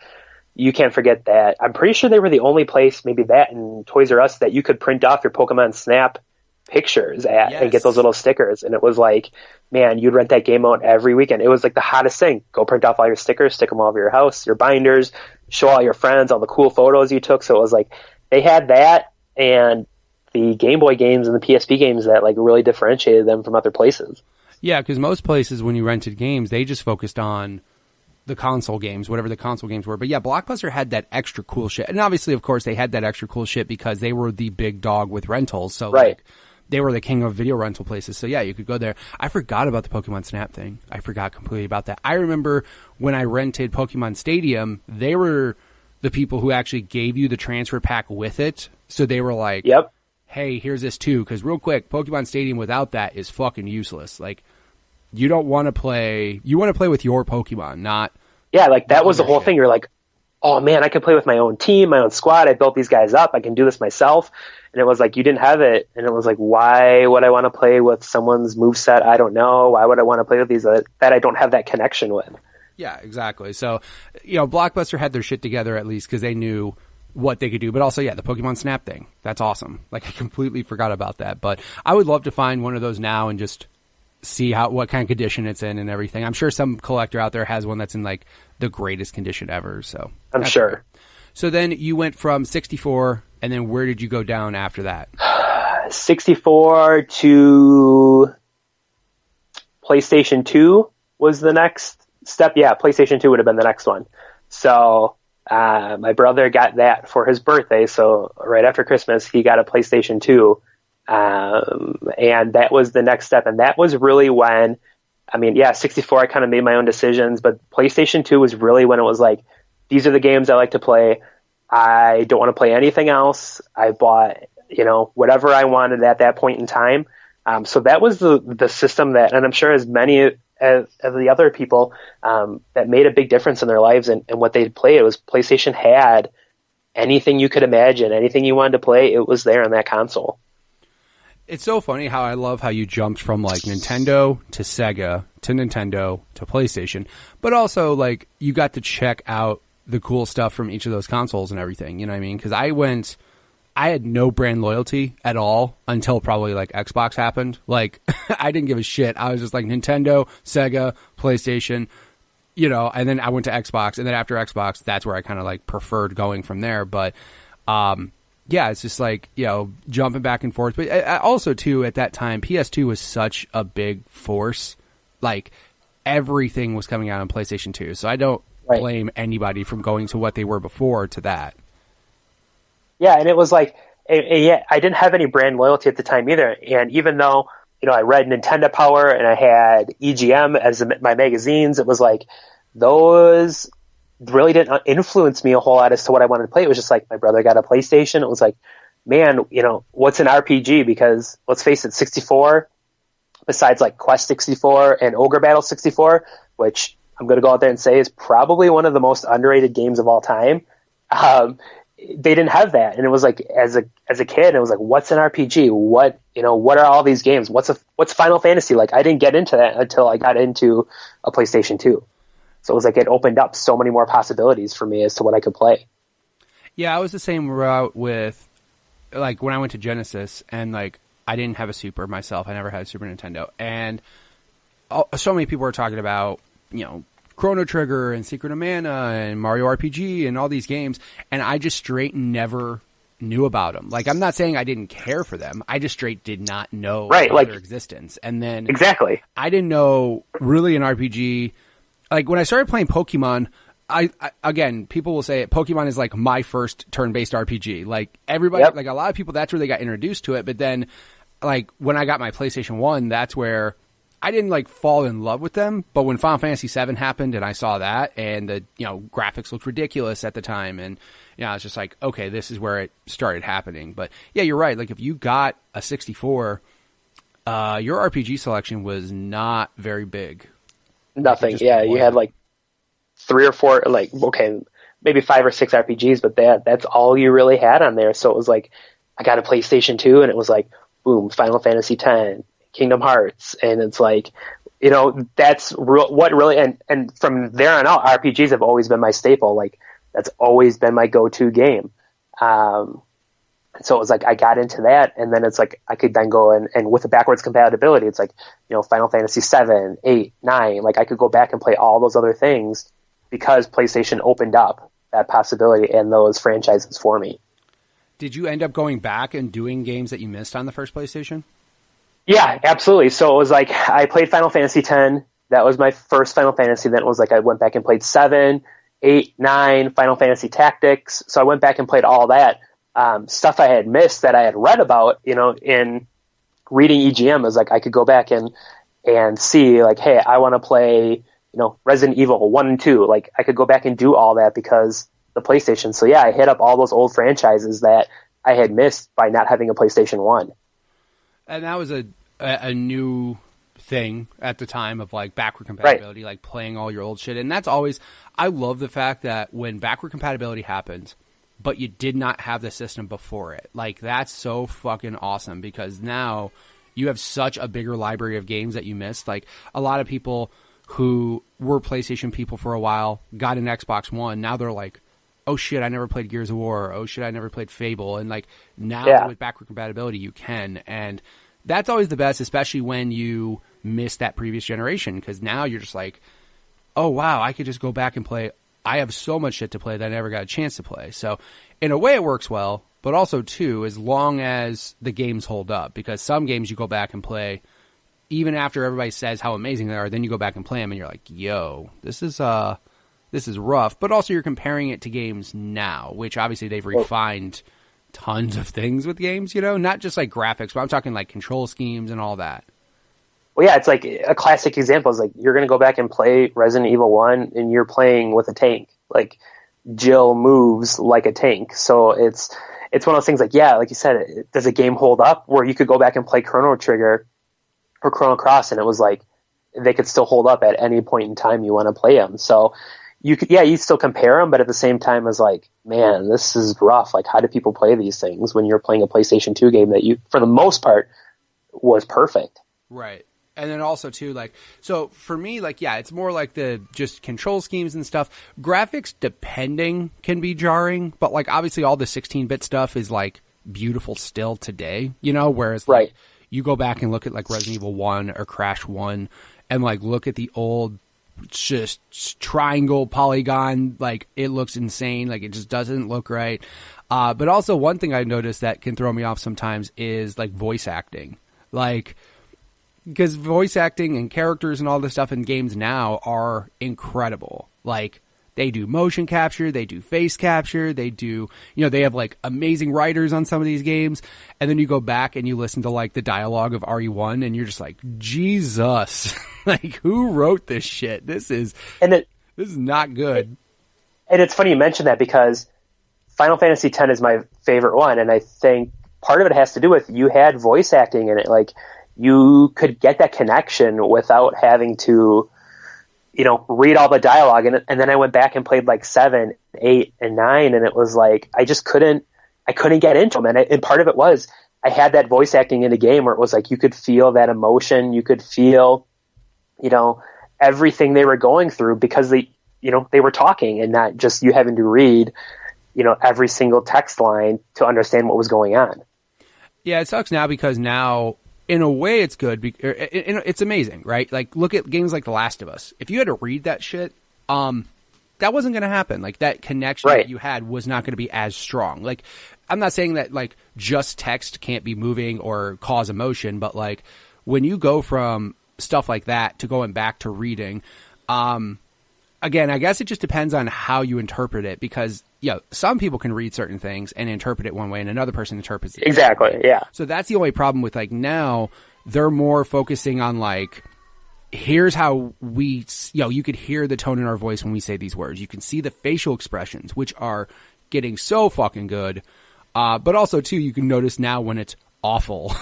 you can't forget that I'm pretty sure they were the only place, maybe that and Toys R Us, that you could print off your Pokemon Snap pictures at and get those little stickers. And it was like, man, you'd rent that game out every weekend. It was like the hottest thing. Go print off all your stickers, stick them all over your house, your binders, show all your friends all the cool photos you took. So it was like they had that and the Game Boy games and the PSP games that like really differentiated them from other places. Yeah, because most places when you rented games, they just focused on the console games, whatever the console games were. But yeah, Blockbuster had that extra cool shit. And obviously, of course, they had that extra cool shit because they were the big dog with rentals. So like, they were the king of video rental places. So yeah, you could go there. I forgot about the Pokemon Snap thing. I forgot completely about that. I remember when I rented Pokemon Stadium, they were the people who actually gave you the transfer pack with it. So they were like, yep, hey, here's this too. Because real quick, Pokemon Stadium without that is fucking useless. Like, you don't want to play, you want to play with your Pokemon, not... Yeah, like that was the whole thing. You're like, oh man, I can play with my own team, my own squad. I built these guys up. I can do this myself. And it was like, you didn't have it. And it was like, why would I want to play with someone's moveset? I don't know. Why would I want to play with these that I don't have that connection with? Yeah, exactly. So, you know, Blockbuster had their shit together at least because they knew what they could do. But also, yeah, the Pokemon Snap thing. That's awesome. Like, I completely forgot about that. But I would love to find one of those now and just see what kind of condition it's in and everything. I'm sure some collector out there has one that's in like the greatest condition ever. So I'm sure. Okay. So then you went from 64, and then where did you go down after that? 64 to PlayStation 2 was the next step. Yeah, PlayStation 2 would have been the next one. So my brother got that for his birthday. So right after Christmas, he got a PlayStation 2. And that was the next step. And that was really when, I mean, yeah, 64, I kind of made my own decisions, but PlayStation 2 was really when it was like, these are the games I like to play. I don't want to play anything else. I bought, you know, whatever I wanted at that point in time. So that was the system that, and I'm sure as many of the other people, that made a big difference in their lives and what they'd play. It was PlayStation had anything you could imagine, anything you wanted to play, it was there on that console. It's so funny how I love how you jumped from like Nintendo to Sega to Nintendo to PlayStation, but also like you got to check out the cool stuff from each of those consoles and everything. You know what I mean? Because I went I had no brand loyalty at all until probably like Xbox happened. Like I didn't give a shit. I was just like Nintendo, Sega, PlayStation, you know, and then I went to Xbox, and then after Xbox, that's where I kind of like preferred going from there. But yeah, it's just like, you know, jumping back and forth. But also too, at that time, PS2 was such a big force. Like everything was coming out on PlayStation 2. So I don't blame anybody from going to what they were before to that. Yeah, and it was like, yeah, I didn't have any brand loyalty at the time either. And even though, you know, I read Nintendo Power and I had EGM as my magazines, it was like those really didn't influence me a whole lot as to what I wanted to play. It was just like my brother got a PlayStation. It was like, man, you know, what's an RPG? Because let's face it, 64, besides like Quest 64 and Ogre Battle 64, which I'm going to go out there and say is probably one of the most underrated games of all time. They didn't have that, and it was like as a kid, it was like, what's an RPG? What are all these games? What's Final Fantasy? Like I didn't get into that until I got into a PlayStation 2. So it was like it opened up so many more possibilities for me as to what I could play. Yeah, I was the same route with like when I went to Genesis, and like I didn't have a Super myself. I never had a Super Nintendo, and so many people were talking about, you know, Chrono Trigger and Secret of Mana and Mario RPG and all these games, and I just straight never knew about them. Like, I'm not saying I didn't care for them. I just straight did not know about their existence. And then exactly, I didn't know really an RPG. Like when I started playing Pokemon, I again, people will say it, Pokemon is like my first turn-based RPG. Like everybody, like a lot of people, that's where they got introduced to it. But then, like when I got my PlayStation 1, that's where I didn't like fall in love with them, but when Final Fantasy VII happened and I saw that, and the, you know, graphics looked ridiculous at the time, and you know, I was just like, okay, this is where it started happening. But yeah, you're right. Like if you got a 64, your RPG selection was not very big. Nothing. Yeah, you had like 3 or 4, like okay, maybe 5 or 6 RPGs, but that's all you really had on there. So it was like I got a PlayStation 2, and it was like boom, Final Fantasy X. Kingdom Hearts, and it's like, you know, that's what really, and from there on out, RPGs have always been my staple. Like that's always been my go-to game. So it was like I got into that, and then it's like I could then go and with the backwards compatibility, it's like, you know, Final Fantasy 7, 8, 9, like I could go back and play all those other things because PlayStation opened up that possibility and those franchises for me. Did you end up going back and doing games that you missed on the first PlayStation? Yeah, absolutely. So it was like I played Final Fantasy X. That was my first Final Fantasy. Then it was like I went back and played 7, 8, 9, Final Fantasy Tactics. So I went back and played all that stuff I had missed that I had read about, you know, in reading EGM. Is like I could go back and see like, hey, I want to play, you know, Resident Evil 1 and 2. Like I could go back and do all that because the PlayStation. So yeah, I hit up all those old franchises that I had missed by not having a PlayStation 1. And that was a new thing at the time of like backward compatibility, like playing all your old shit. And that's always, I love the fact that when backward compatibility happens, but you did not have the system before it. Like that's so fucking awesome because now you have such a bigger library of games that you missed. Like a lot of people who were PlayStation people for a while got an Xbox One. Now they're like, oh shit, I never played Gears of War. Oh shit, I never played Fable. And like now with backward compatibility, you can. And that's always the best, especially when you miss that previous generation. Because now you're just like, oh wow, I could just go back and play. I have so much shit to play that I never got a chance to play. So in a way it works well, but also too, as long as the games hold up. Because some games you go back and play, even after everybody says how amazing they are, then you go back and play them and you're like, yo, this is rough, but also you're comparing it to games now, which obviously they've refined tons of things with games, you know, not just like graphics, but I'm talking like control schemes and all that. Well, yeah, it's like a classic example is like you're going to go back and play Resident Evil 1 and you're playing with a tank. Like Jill moves like a tank. So it's one of those things like, yeah, like you said, does a game hold up where you could go back and play Chrono Trigger or Chrono Cross and it was like they could still hold up at any point in time you want to play them. So you could, you still compare them, but at the same time as like, man, this is rough. Like, how do people play these things when you're playing a PlayStation 2 game that you, for the most part, was perfect? Right. And then also too, like, so for me, like, yeah, it's more like the just control schemes and stuff. Graphics, depending, can be jarring, but like obviously all the 16-bit stuff is like beautiful still today, you know, whereas Right. like, you go back and look at like Resident Evil 1 or Crash 1 and like look at the old just triangle polygon, like it looks insane. Like it just doesn't look right. But also one thing I noticed that can throw me off sometimes is like voice acting. Like, because voice acting and characters and all this stuff in games now are incredible. Like, they do motion capture, they do face capture, they do, you know, they have like amazing writers on some of these games. And then you go back and you listen to like the dialogue of RE1 and you're just like, Jesus, like who wrote this shit? This is not good. And it's funny you mention that because Final Fantasy X is my favorite one. And I think part of it has to do with you had voice acting in it. Like you could get that connection without having to, you know, read all the dialogue. And then I went back and played like 7, 8, and 9. And it was like, I couldn't get into them. And part of it was I had that voice acting in the game where it was like, you could feel that emotion. You could feel, you know, everything they were going through because they were talking and not just you having to read, you know, every single text line to understand what was going on. Yeah. It sucks now because now, in a way, it's good. It's amazing, right? Like, look at games like The Last of Us. If you had to read that shit, that wasn't going to happen. Like, that connection that you had was not going to be as strong. Like, I'm not saying that, like, just text can't be moving or cause emotion, but, like, when you go from stuff like that to going back to reading, again, I guess it just depends on how you interpret it because, you know, some people can read certain things and interpret it one way and another person interprets it exactly. Yeah. So that's the only problem with like now they're more focusing on like, here's how we, you know, you could hear the tone in our voice when we say these words. You can see the facial expressions, which are getting so fucking good. But also too, you can notice now when it's awful.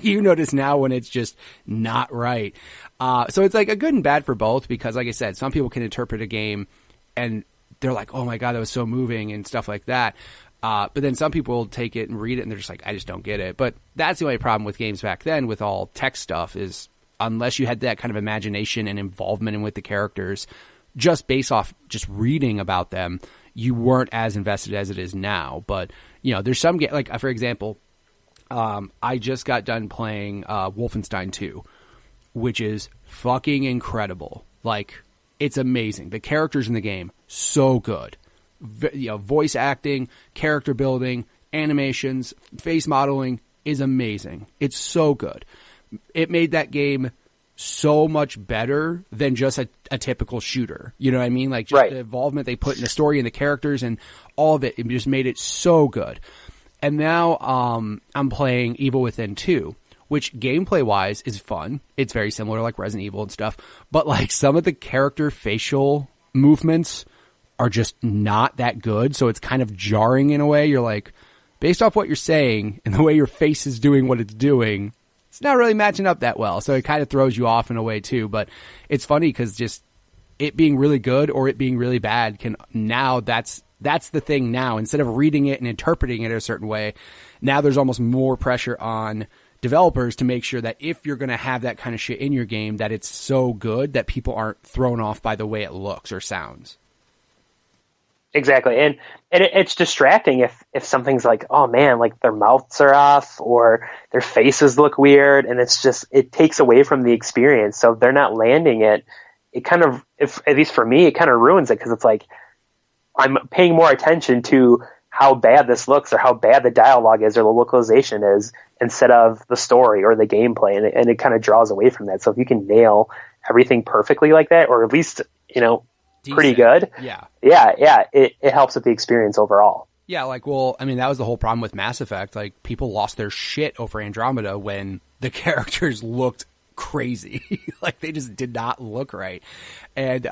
You notice now when it's just not right. So it's like a good and bad for both because like I said, some people can interpret a game and they're like, oh my God, that was so moving and stuff like that. But then some people take it and read it and they're just like, I just don't get it. But that's the only problem with games back then with all text stuff is unless you had that kind of imagination and involvement in with the characters, just based off just reading about them, you weren't as invested as it is now. But, you know, there's some, like, for example, I just got done playing Wolfenstein 2, which is fucking incredible. Like, it's amazing. The characters in the game, so good. You know, voice acting, character building, animations, face modeling is amazing. It's so good. It made that game so much better than just a typical shooter. You know what I mean? Like, just the involvement they put in the story and the characters and all of it, it just made it so good. And now I'm playing Evil Within 2. Which gameplay-wise is fun. It's very similar to like Resident Evil and stuff. But like some of the character facial movements are just not that good. So it's kind of jarring in a way. You're like, based off what you're saying and the way your face is doing what it's doing, it's not really matching up that well. So it kind of throws you off in a way too. But it's funny because just it being really good or it being really bad can now that's the thing now. Instead of reading it and interpreting it a certain way, now there's almost more pressure on developers to make sure that if you're going to have that kind of shit in your game, that it's so good that people aren't thrown off by the way it looks or sounds. Exactly. And it's distracting if something's like, oh man, like their mouths are off or their faces look weird. And it's just, it takes away from the experience. So if they're not landing it, it kind of, at least for me, it kind of ruins it. Cause it's like, I'm paying more attention to how bad this looks or how bad the dialogue is or the localization is instead of the story or the gameplay. And it kind of draws away from that. So if you can nail everything perfectly like that, or at least, you know, decent. Pretty good. Yeah. It helps with the experience overall. Yeah. Like, well, I mean, that was the whole problem with Mass Effect. Like people lost their shit over Andromeda when the characters looked crazy. Like they just did not look right. And,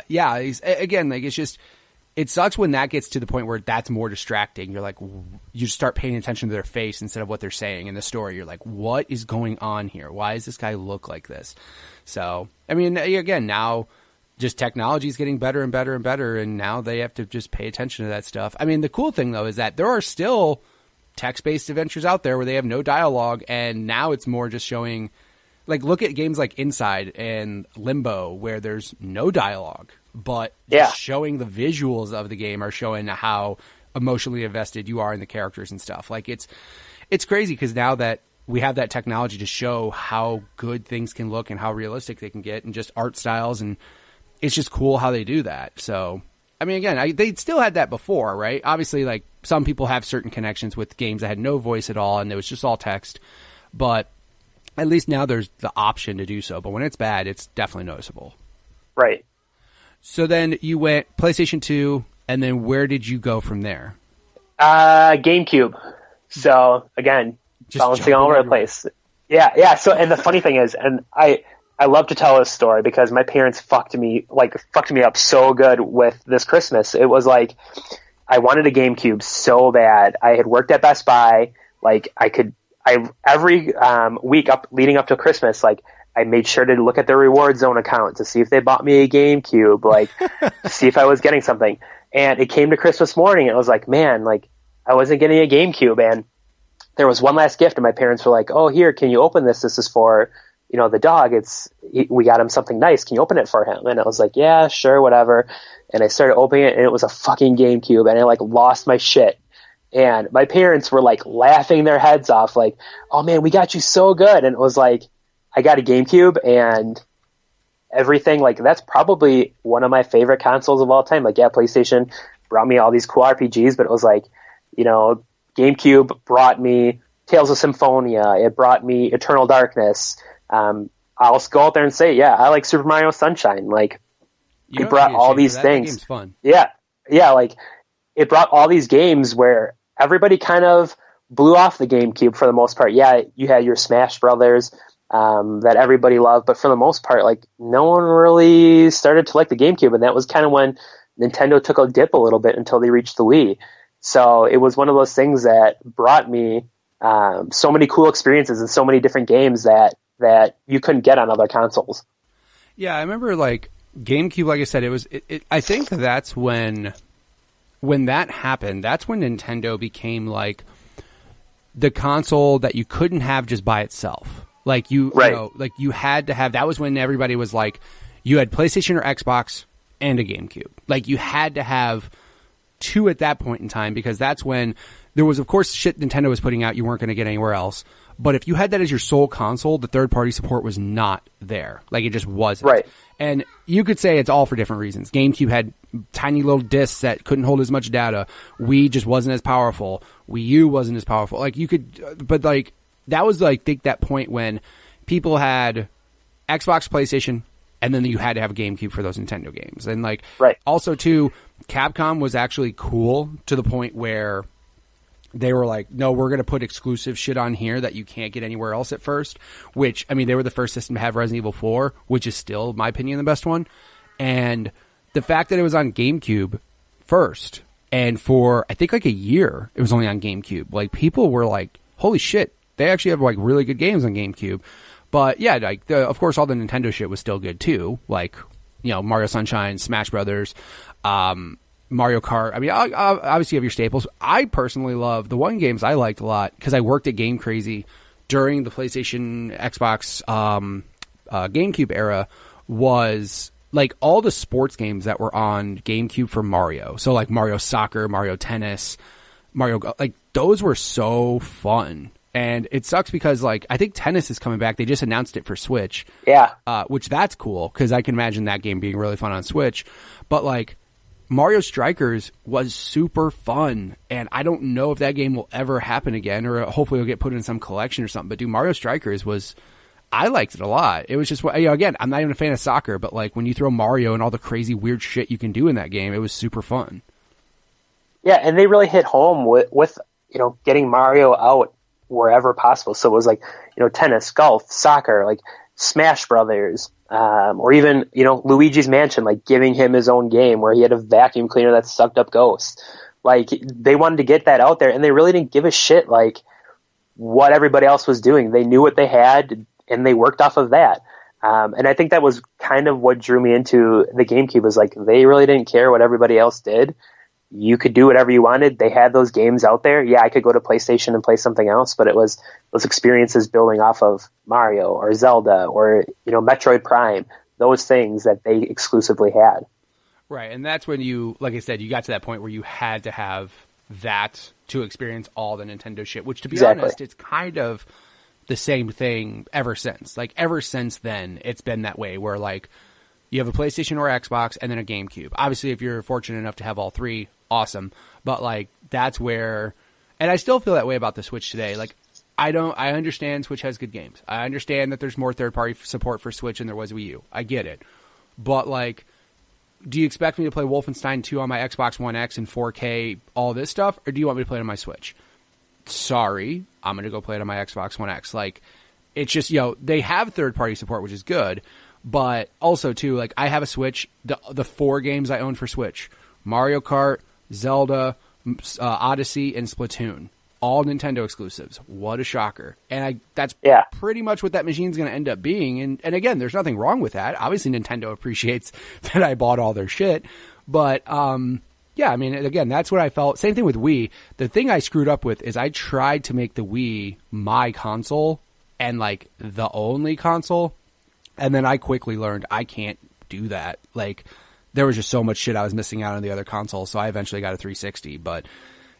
yeah, again, like it's just, it sucks when that gets to the point where that's more distracting. You're like, you start paying attention to their face instead of what they're saying in the story. You're like, what is going on here? Why does this guy look like this? So, I mean, again, now just technology is getting better and better and better. And now they have to just pay attention to that stuff. I mean, the cool thing though, is that there are still text-based adventures out there where they have no dialogue. And now it's more just showing, like, look at games like Inside and Limbo where there's no dialogue. But just showing the visuals of the game are showing how emotionally invested you are in the characters and stuff. Like it's crazy because now that we have that technology to show how good things can look and how realistic they can get and just art styles, and it's just cool how they do that. So, I mean, again, they still had that before, right? Obviously, like some people have certain connections with games that had no voice at all and it was just all text, but at least now there's the option to do so. But when it's bad, it's definitely noticeable. Right. So then you went PlayStation 2, and then where did you go from there? GameCube. So again, just bouncing all over the place. Yeah. So, and the funny thing is, and I love to tell this story because my parents fucked me up so good with this Christmas. It was like, I wanted a GameCube so bad. I had worked at Best Buy. Like every week leading up to Christmas, like I made sure to look at their Reward Zone account to see if they bought me a GameCube, like to see if I was getting something. And it came to Christmas morning, and I was like, man, like I wasn't getting a GameCube, and there was one last gift, and my parents were like, oh, here, can you open this? This is for, the dog. We got him something nice. Can you open it for him? And I was like, yeah, sure, whatever. And I started opening it, and it was a fucking GameCube, and I like lost my shit. And my parents were like laughing their heads off, like, oh man, we got you so good. And it was like, I got a GameCube, and everything, like, that's probably one of my favorite consoles of all time. Like, yeah, PlayStation brought me all these cool RPGs, but it was like, GameCube brought me Tales of Symphonia. It brought me Eternal Darkness. I'll go out there and say, yeah, I like Super Mario Sunshine. Like, it brought all these things. That game's fun. Yeah, like, it brought all these games where everybody kind of blew off the GameCube for the most part. Yeah, you had your Smash Brothers that everybody loved, but for the most part, like, no one really started to like the GameCube, and that was kind of when Nintendo took a dip a little bit until they reached the Wii. So it was one of those things that brought me so many cool experiences and so many different games that you couldn't get on other consoles. Yeah, I remember, like, GameCube, like I said, I think that's when that happened, that's when Nintendo became, like, the console that you couldn't have just by itself. Like, you had to have, that was when everybody was like, you had PlayStation or Xbox and a GameCube. Like, you had to have two at that point in time, because that's when there was, of course, shit Nintendo was putting out you weren't going to get anywhere else. But if you had that as your sole console, the third-party support was not there. Like, it just wasn't. Right. And you could say it's all for different reasons. GameCube had tiny little discs that couldn't hold as much data. Wii just wasn't as powerful. Wii U wasn't as powerful. Like, you could, but like, that was, like, I think that point when people had Xbox, PlayStation, and then you had to have a GameCube for those Nintendo games. And, like, right. Also, too, Capcom was actually cool to the point where they were like, no, we're going to put exclusive shit on here that you can't get anywhere else at first, which, I mean, they were the first system to have Resident Evil 4, which is still, in my opinion, the best one. And the fact that it was on GameCube first, and for, I think, like a year, it was only on GameCube. Like, people were like, holy shit, they actually have, like, really good games on GameCube. But, yeah, like, of course, all the Nintendo shit was still good, too. Like, Mario Sunshine, Smash Brothers, Mario Kart. I mean, obviously you have your staples. I personally love the one games I liked a lot because I worked at Game Crazy during the PlayStation, Xbox, GameCube era, was like all the sports games that were on GameCube for Mario. So like Mario Soccer, Mario Tennis, like those were so fun. And it sucks because, like, I think tennis is coming back. They just announced it for Switch. Yeah. Which that's cool because I can imagine that game being really fun on Switch. But, like, Mario Strikers was super fun, and I don't know if that game will ever happen again, or hopefully it'll get put in some collection or something. But dude, Mario Strikers I liked it a lot. It was just, again, I'm not even a fan of soccer, but like when you throw Mario and all the crazy weird shit you can do in that game, it was super fun. Yeah, and they really hit home with getting Mario out wherever possible. So it was like, tennis, golf, soccer, like Smash Brothers, or even, Luigi's Mansion, like giving him his own game where he had a vacuum cleaner that sucked up ghosts. Like, they wanted to get that out there, and they really didn't give a shit, like, what everybody else was doing. They knew what they had, and they worked off of that. And I think that was kind of what drew me into the GameCube, was like, they really didn't care what everybody else did. You could do whatever you wanted. They had those games out there. Yeah, I could go to PlayStation and play something else, but it was those experiences building off of Mario or Zelda or, Metroid Prime, those things that they exclusively had. Right, and that's when you, like I said, you got to that point where you had to have that to experience all the Nintendo shit, which to be Exactly. honest, it's kind of the same thing ever since. Like ever since then, it's been that way where like you have a PlayStation or Xbox and then a GameCube. Obviously, if you're fortunate enough to have all three, awesome. But like that's where, and I still feel that way about the Switch today. Like I understand Switch has good games. I understand that there's more third-party support for Switch than there was Wii U. I get it. But like, do you expect me to play Wolfenstein 2 on my Xbox One X in 4K, all this stuff, or do you want me to play it on my Switch? Sorry, I'm going to go play it on my Xbox One X. Like, it's just, they have third-party support, which is good, but also, too, like, I have a Switch, the 4 games I own for Switch, Mario Kart, Zelda, Odyssey, and Splatoon. All Nintendo exclusives. What a shocker. And that's pretty much what that machine's going to end up being. And again, there's nothing wrong with that. Obviously, Nintendo appreciates that I bought all their shit. But, yeah, I mean, again, that's what I felt. Same thing with Wii. The thing I screwed up with is I tried to make the Wii my console and, like, the only console. And then I quickly learned I can't do that. Like, there was just so much shit I was missing out on the other console. So I eventually got a 360. But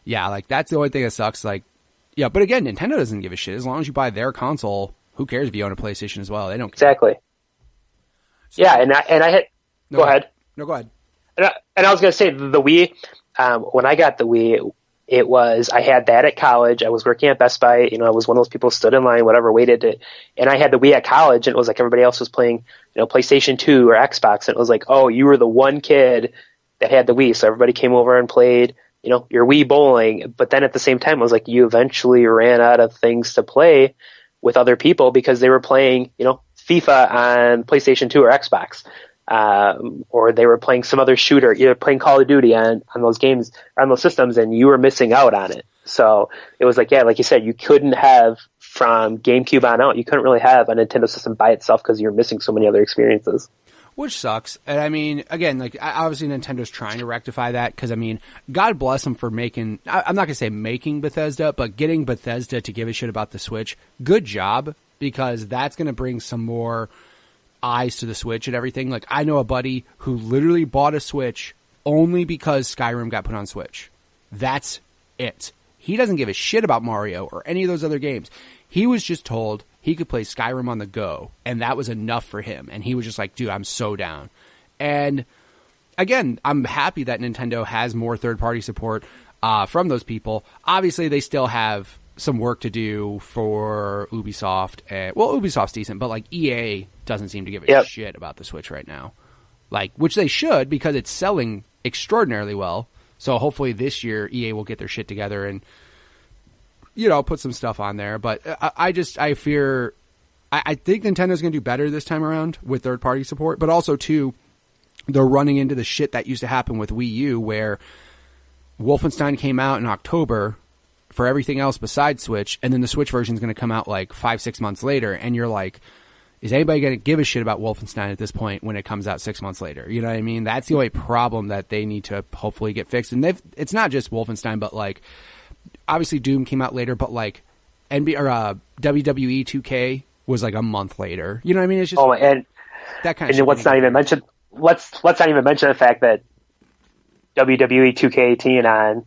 yeah, like, that's the only thing that sucks. Like, yeah, but again, Nintendo doesn't give a shit. As long as you buy their console, who cares if you own a PlayStation as well? They don't care. Exactly. So, yeah, and I had... No, go ahead. No, go ahead. And I was going to say, the Wii, when I got the Wii, I had that at college. I was working at Best Buy. I was one of those people who stood in line, whatever, waited to... And I had the Wii at college, and it was like everybody else was playing, PlayStation 2 or Xbox. And it was like, oh, you were the one kid that had the Wii. So everybody came over and played... your Wii bowling, but then at the same time, I was like, you eventually ran out of things to play with other people because they were playing, FIFA on PlayStation 2 or Xbox, or they were playing some other shooter, playing Call of Duty on those games, on those systems, and you were missing out on it. So it was like, yeah, like you said, you couldn't have, from GameCube on out, you couldn't really have a Nintendo system by itself because you're missing so many other experiences. Which sucks. And I mean, again, like, obviously Nintendo's trying to rectify that because, I mean, God bless them for making, I'm not going to say making Bethesda, but getting Bethesda to give a shit about the Switch. Good job, because that's going to bring some more eyes to the Switch and everything. Like, I know a buddy who literally bought a Switch only because Skyrim got put on Switch. That's it. He doesn't give a shit about Mario or any of those other games. He was just told he could play Skyrim on the go, and that was enough for him. And he was just like, dude, I'm so down. And again, I'm happy that Nintendo has more third-party support from those people. Obviously, they still have some work to do for Ubisoft. Well, Ubisoft's decent, but like EA doesn't seem to give a shit about the Switch right now. Like, which they should, because it's selling extraordinarily well. So hopefully this year EA will get their shit together and put some stuff on there. But I fear, I think Nintendo's going to do better this time around with third-party support. But also, too, they're running into the shit that used to happen with Wii U, where Wolfenstein came out in October for everything else besides Switch, and then the Switch version is going to come out like 5-6 months later, and you're like, is anybody going to give a shit about Wolfenstein at this point when it comes out 6 months later? You know what I mean? That's the only problem that they need to hopefully get fixed. And it's not just Wolfenstein, but like, obviously Doom came out later, but like WWE 2K was like a month later. You know what I mean? It's just that kind of shit. And let's not even mention the fact that WWE 2K18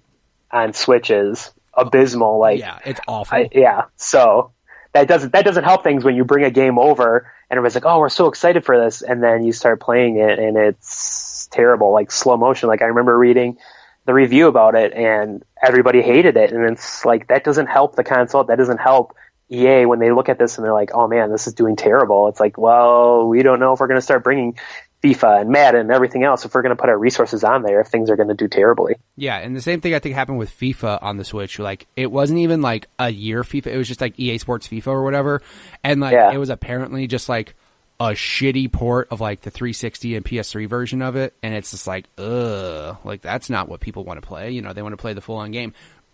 on Switch is abysmal. Like, yeah, it's awful. So that doesn't help things when you bring a game over and everybody's like, oh, we're so excited for this, and then you start playing it and it's terrible, like slow motion. Like, I remember reading the review about it and everybody hated it, and it's like, that doesn't help the console, that doesn't help EA when they look at this and they're like, oh man, this is doing terrible. It's like, well, we don't know if we're going to start bringing FIFA and Madden and everything else if we're going to put our resources on there if things are going to do terribly. Yeah, and the same thing I think happened with FIFA on the Switch. Like, it wasn't even like a year FIFA, it was just like EA Sports FIFA or whatever, and like it was apparently just like a shitty port of like the 360 and PS3 version of it, and it's just like, ugh, like, that's not what people want to play. They want to play the full-on game.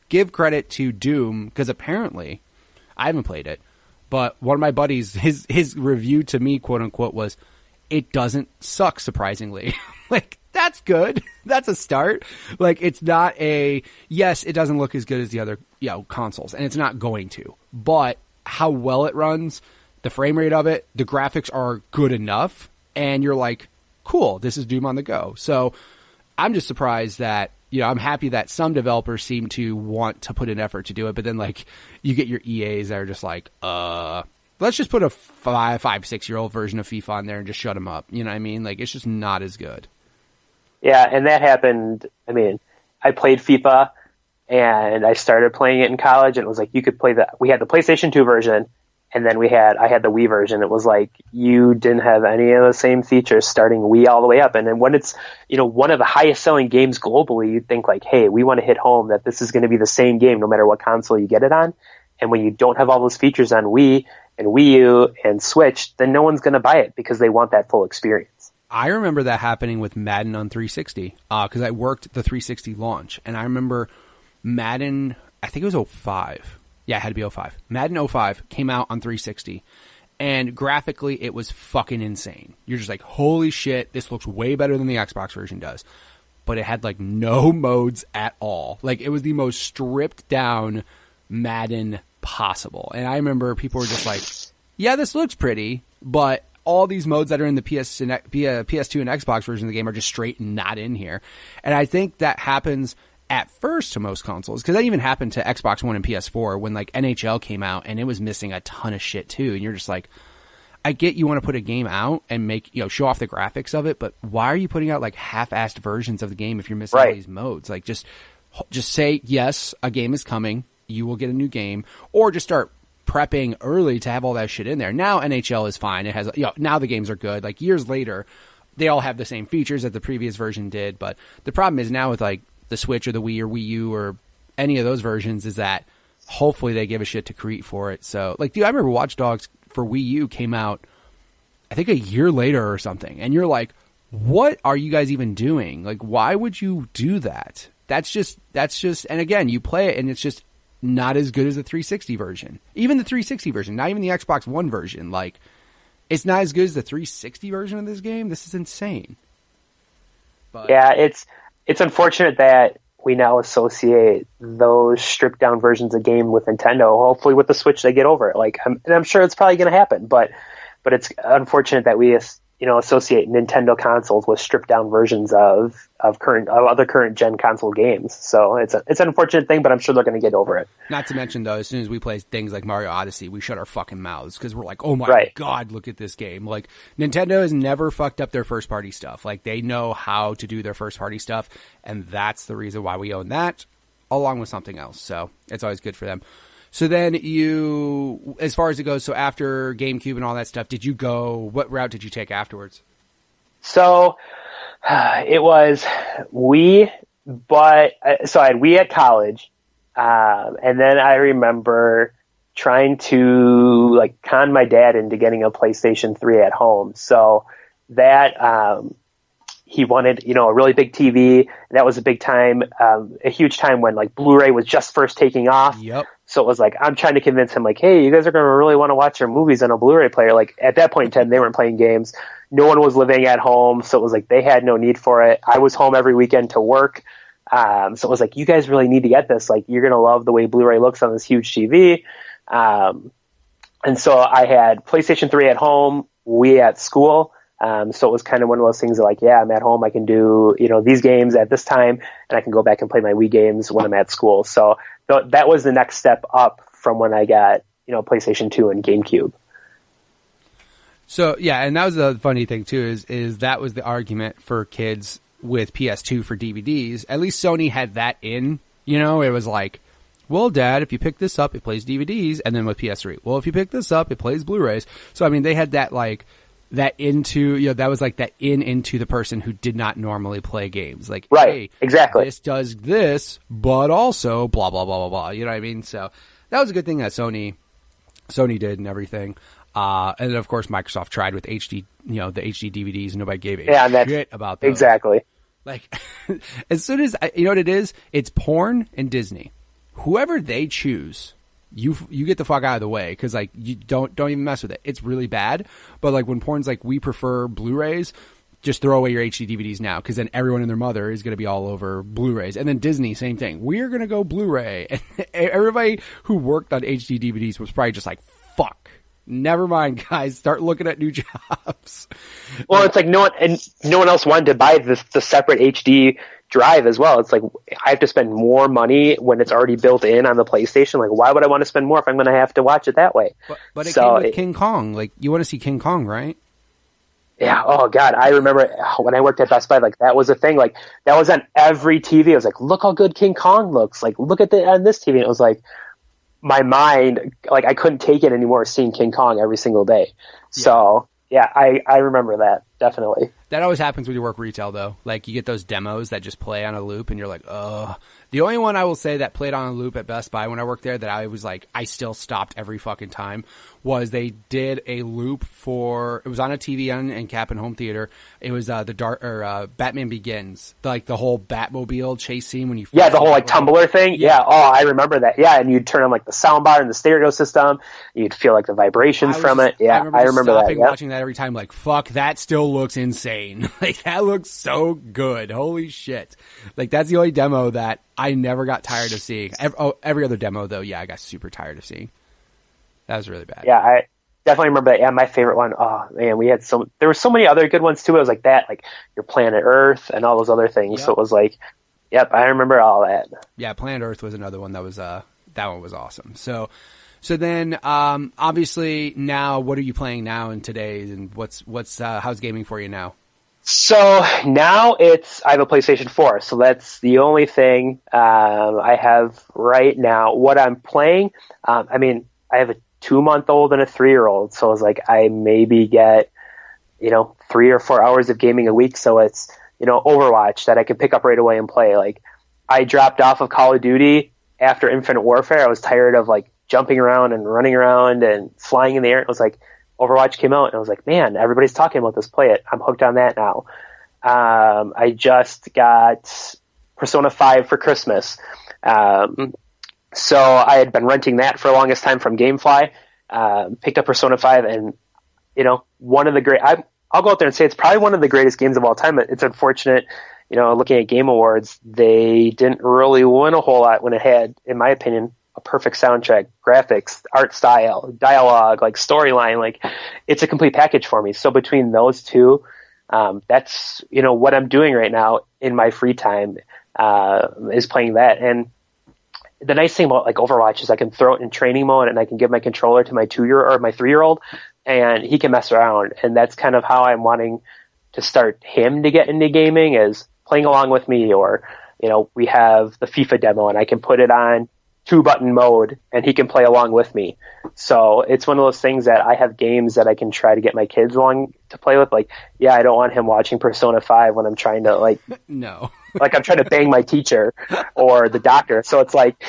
Give credit to Doom, because apparently, I haven't played it, but one of my buddies, his review to me, quote unquote, was, it doesn't suck, surprisingly. Like, that's good. That's a start. Like, it's not yes, it doesn't look as good as the other consoles, and it's not going to, but how well it runs, the frame rate of it, the graphics are good enough, and you're like, cool, this is Doom on the go. So I'm just surprised that, I'm happy that some developers seem to want to put an effort to do it, but then like you get your EAs that are just like, let's just put a 6-year-old version of FIFA on there and just shut them up. You know what I mean? Like, it's just not as good. Yeah, and that happened. I mean, I played FIFA, and I started playing it in college, and it was like you could play we had the PlayStation 2 version, and then I had the Wii version. It was like you didn't have any of the same features starting Wii all the way up. And then when it's, one of the highest selling games globally, you'd think like, hey, we want to hit home that this is going to be the same game no matter what console you get it on. And when you don't have all those features on Wii and Wii U and Switch, then no one's going to buy it because they want that full experience. I remember that happening with Madden on 360 because I worked the 360 launch. And I remember Madden, I think it was 05. Yeah, it had to be 05. Madden 05 came out on 360. And graphically, it was fucking insane. You're just like, holy shit, this looks way better than the Xbox version does. But it had like no modes at all. Like, it was the most stripped down Madden possible. And I remember people were just like, yeah, this looks pretty, but all these modes that are in the PS2 and Xbox version of the game are just straight not in here. And I think that happens at first to most consoles, because that even happened to Xbox One and PS4 when like NHL came out and it was missing a ton of shit too. And you're just like, I get you want to put a game out and make, show off the graphics of it, but why are you putting out like half-assed versions of the game if you're missing all these modes? Like just say, yes, a game is coming, you will get a new game, or just start prepping early to have all that shit in there. Now NHL is fine. It has, now the games are good. Like years later, they all have the same features that the previous version did. But the problem is now with like the Switch or the Wii or Wii U or any of those versions is that hopefully they give a shit to create for it. So like, dude, I remember Watch Dogs for Wii U came out, I think a year later or something. And you're like, what are you guys even doing? Like, why would you do that? That's just, and again, you play it and it's just not as good as the 360 version. Even the 360 version, not even the Xbox One version. Like, it's not as good as the 360 version of this game. This is insane. But yeah, it's unfortunate that we now associate those stripped down versions of game with Nintendo. Hopefully with the Switch they get over it. Like, I'm sure it's probably going to happen, but it's unfortunate that we associate Nintendo consoles with stripped down versions of other current gen console games. So it's an unfortunate thing, but I'm sure they're going to get over it. Not to mention though, as soon as we play things like Mario Odyssey, we shut our fucking mouths because we're like, oh my God, look at this game. Like, Nintendo has never fucked up their first party stuff. Like, they know how to do their first party stuff, and that's the reason why we own that along with something else. So it's always good for them. So then you, as far as it goes, so after GameCube and all that stuff, what route did you take afterwards? So it was Wii, so I had Wii at college. And then I remember trying to like con my dad into getting a PlayStation 3 at home. So that, he wanted, a really big TV. That was a big time, a huge time when like Blu-ray was just first taking off. Yep. So it was like, I'm trying to convince him like, hey, you guys are going to really want to watch your movies on a Blu-ray player. Like at that point in time, they weren't playing games. No one was living at home. So it was like, they had no need for it. I was home every weekend to work. So it was like, you guys really need to get this. Like, you're going to love the way Blu-ray looks on this huge TV. And so I had PlayStation 3 at home, Wii at school. So it was kind of one of those things like, yeah, I'm at home. I can do, these games at this time, and I can go back and play my Wii games when I'm at school. So that was the next step up from when I got, PlayStation 2 and GameCube. So, yeah, and that was the funny thing, too, is that was the argument for kids with PS2 for DVDs. At least Sony had that in, it was like, well, Dad, if you pick this up, it plays DVDs, and then with PS3, well, if you pick this up, it plays Blu-rays. So, I mean, they had that, like, that into, that was like that into the person who did not normally play games. Like, right, hey, exactly. This does this, but also blah, blah, blah, blah, blah. You know what I mean? So that was a good thing that Sony did and everything. And then, of course, Microsoft tried with HD, the HD DVDs, and nobody gave a shit about those. Exactly. Like, as soon as, you know what it is? It's porn and Disney. Whoever they choose, you get the fuck out of the way, because like, you don't even mess with it. It's really bad. But like, when porn's like, we prefer Blu-rays, just throw away your HD DVDs now, because then everyone and their mother is going to be all over Blu-rays. And then Disney, same thing. We're going to go Blu-ray. And everybody who worked on HD DVDs was probably just like, fuck. Never mind, guys. Start looking at new jobs. Well, it's like no one else wanted to buy the separate HD drive as well. It's like I have to spend more money when it's already built in on the PlayStation. Like, why would I want to spend more if I'm going to have to watch it that way? But it came with King Kong. Like, you want to see King Kong, right? Yeah. Oh God, I remember when I worked at Best Buy. Like, that was a thing. Like, that was on every TV. I was like, look how good King Kong looks. Like, look at on this TV. And it was like, my mind, like, I couldn't take it anymore seeing King Kong every single day. Yeah. So yeah, I remember that, definitely. That always happens when you work retail, though. Like, you get those demos that just play on a loop, and you're like, ugh. The only one I will say that played on a loop at Best Buy when I worked there that I was like, I still stopped every fucking time, was they did a loop for, it was on a TV in Cap and Home Theater. It was Batman Begins, like the whole Batmobile chase scene when you the whole like tumbler thing. Yeah. Oh, I remember that. Yeah, and you'd turn on like the soundbar and the stereo system. You'd feel like the vibrations from it. Yeah, I remember that. Yeah. Watching that every time, like, fuck, that still looks insane. Like, that looks so good. Holy shit! Like, that's the only demo that I never got tired of seeing. Every other demo, though, yeah, I got super tired of seeing. That was really bad. Yeah, I definitely remember that. Yeah, my favorite one. Oh man, there were so many other good ones too. It was like that, like your Planet Earth and all those other things. Yep. So it was like, yep, I remember all that. Yeah, Planet Earth was another one that was that one was awesome. So then obviously now, what are you playing now in today's, and what's how's gaming for you now? So now I have a PlayStation 4, so that's the only thing I have right now. What I'm playing, I mean, I have a 2-month-old and a 3-year-old, so it's like I maybe get, 3 or 4 hours of gaming a week, so it's, Overwatch that I can pick up right away and play. Like, I dropped off of Call of Duty after Infinite Warfare. I was tired of, like, jumping around and running around and flying in the air. It was like, Overwatch came out, and I was like, man, everybody's talking about this. Play it. I'm hooked on that now. I just got Persona 5 for Christmas. So I had been renting that for the longest time from GameFly. Picked up Persona 5, and, one of the great... I'll go out there and say it's probably one of the greatest games of all time. It's unfortunate, looking at Game Awards, they didn't really win a whole lot when it had, in my opinion, a perfect soundtrack, graphics, art style, dialogue, like storyline. Like, it's a complete package for me. So between those two, that's, what I'm doing right now in my free time, is playing that. And the nice thing about like Overwatch is I can throw it in training mode, and I can give my controller to my 3-year-old, and he can mess around. And that's kind of how I'm wanting to start him to get into gaming, is playing along with me. Or, we have the FIFA demo, and I can put it on 2-button mode, and he can play along with me. So it's one of those things that I have games that I can try to get my kids along to play with. Like, yeah, I don't want him watching Persona 5 when I'm trying to, like, no, like I'm trying to bang my teacher or the doctor. So it's like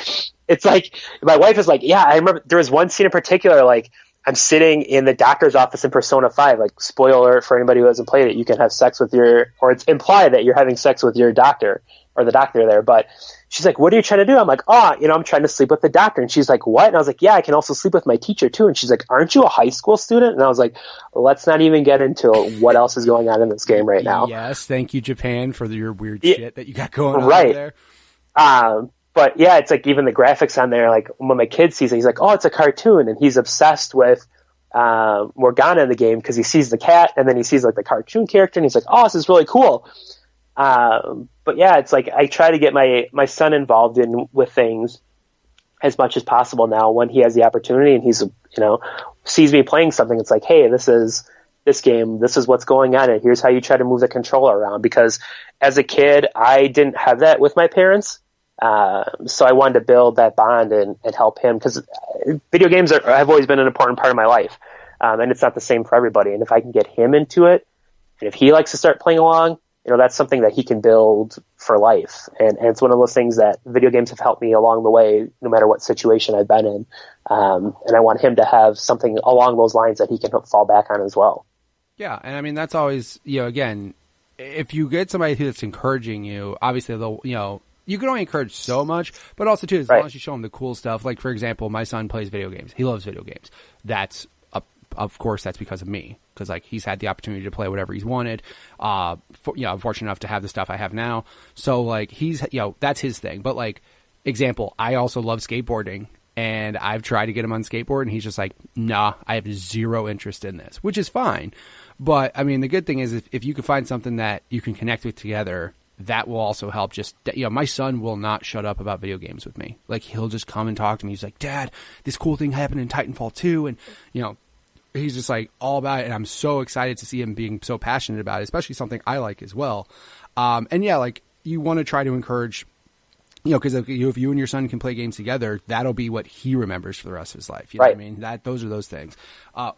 my wife is like, yeah, I remember there was one scene in particular, like, I'm sitting in the doctor's office in Persona 5, like, spoiler alert for anybody who hasn't played it, you can have sex with or it's implied that you're having sex with your doctor or the doctor there. But she's like, what are you trying to do? I'm like, I'm trying to sleep with the doctor. And she's like, what? And I was like, yeah, I can also sleep with my teacher too. And she's like, aren't you a high school student? And I was like, let's not even get into what else is going on in this game right now. Yes. Thank you, Japan, for your weird shit that you got going on right there. But yeah, it's like even the graphics on there, like when my kid sees it, he's like, oh, it's a cartoon. And he's obsessed with Morgana in the game because he sees the cat and then he sees like the cartoon character and he's like, oh, this is really cool. But yeah, it's like I try to get my son involved with things as much as possible now when he has the opportunity and he's, sees me playing something. It's like, hey, this is this game. This is what's going on. And here's how you try to move the controller around. Because as a kid, I didn't have that with my parents. So I wanted to build that bond and help him because video games have always been an important part of my life. And it's not the same for everybody. And if I can get him into it, and if he likes to start playing along, that's something that he can build for life. And it's one of those things that video games have helped me along the way, no matter what situation I've been in. And I want him to have something along those lines that he can fall back on as well. Yeah. And I mean, that's always, again, if you get somebody that's encouraging you, obviously they'll, you can only encourage so much, but also too, as long as you show him the cool stuff. Like, for example, my son plays video games. He loves video games. Of course, that's because of me. Because, like, he's had the opportunity to play whatever he's wanted. I'm fortunate enough to have the stuff I have now. So, like, he's, that's his thing. But, like, example, I also love skateboarding. And I've tried to get him on skateboard, and he's just like, nah, I have zero interest in this, which is fine. But, I mean, the good thing is if you can find something that you can connect with together, that will also help. Just, my son will not shut up about video games with me. Like, he'll just come and talk to me. He's like, Dad, this cool thing happened in Titanfall 2. And, he's just like all about it. And I'm so excited to see him being so passionate about it, especially something I like as well. And yeah, like, you want to try to encourage, because if you and your son can play games together, that'll be what he remembers for the rest of his life. You know what I mean? Those are those things.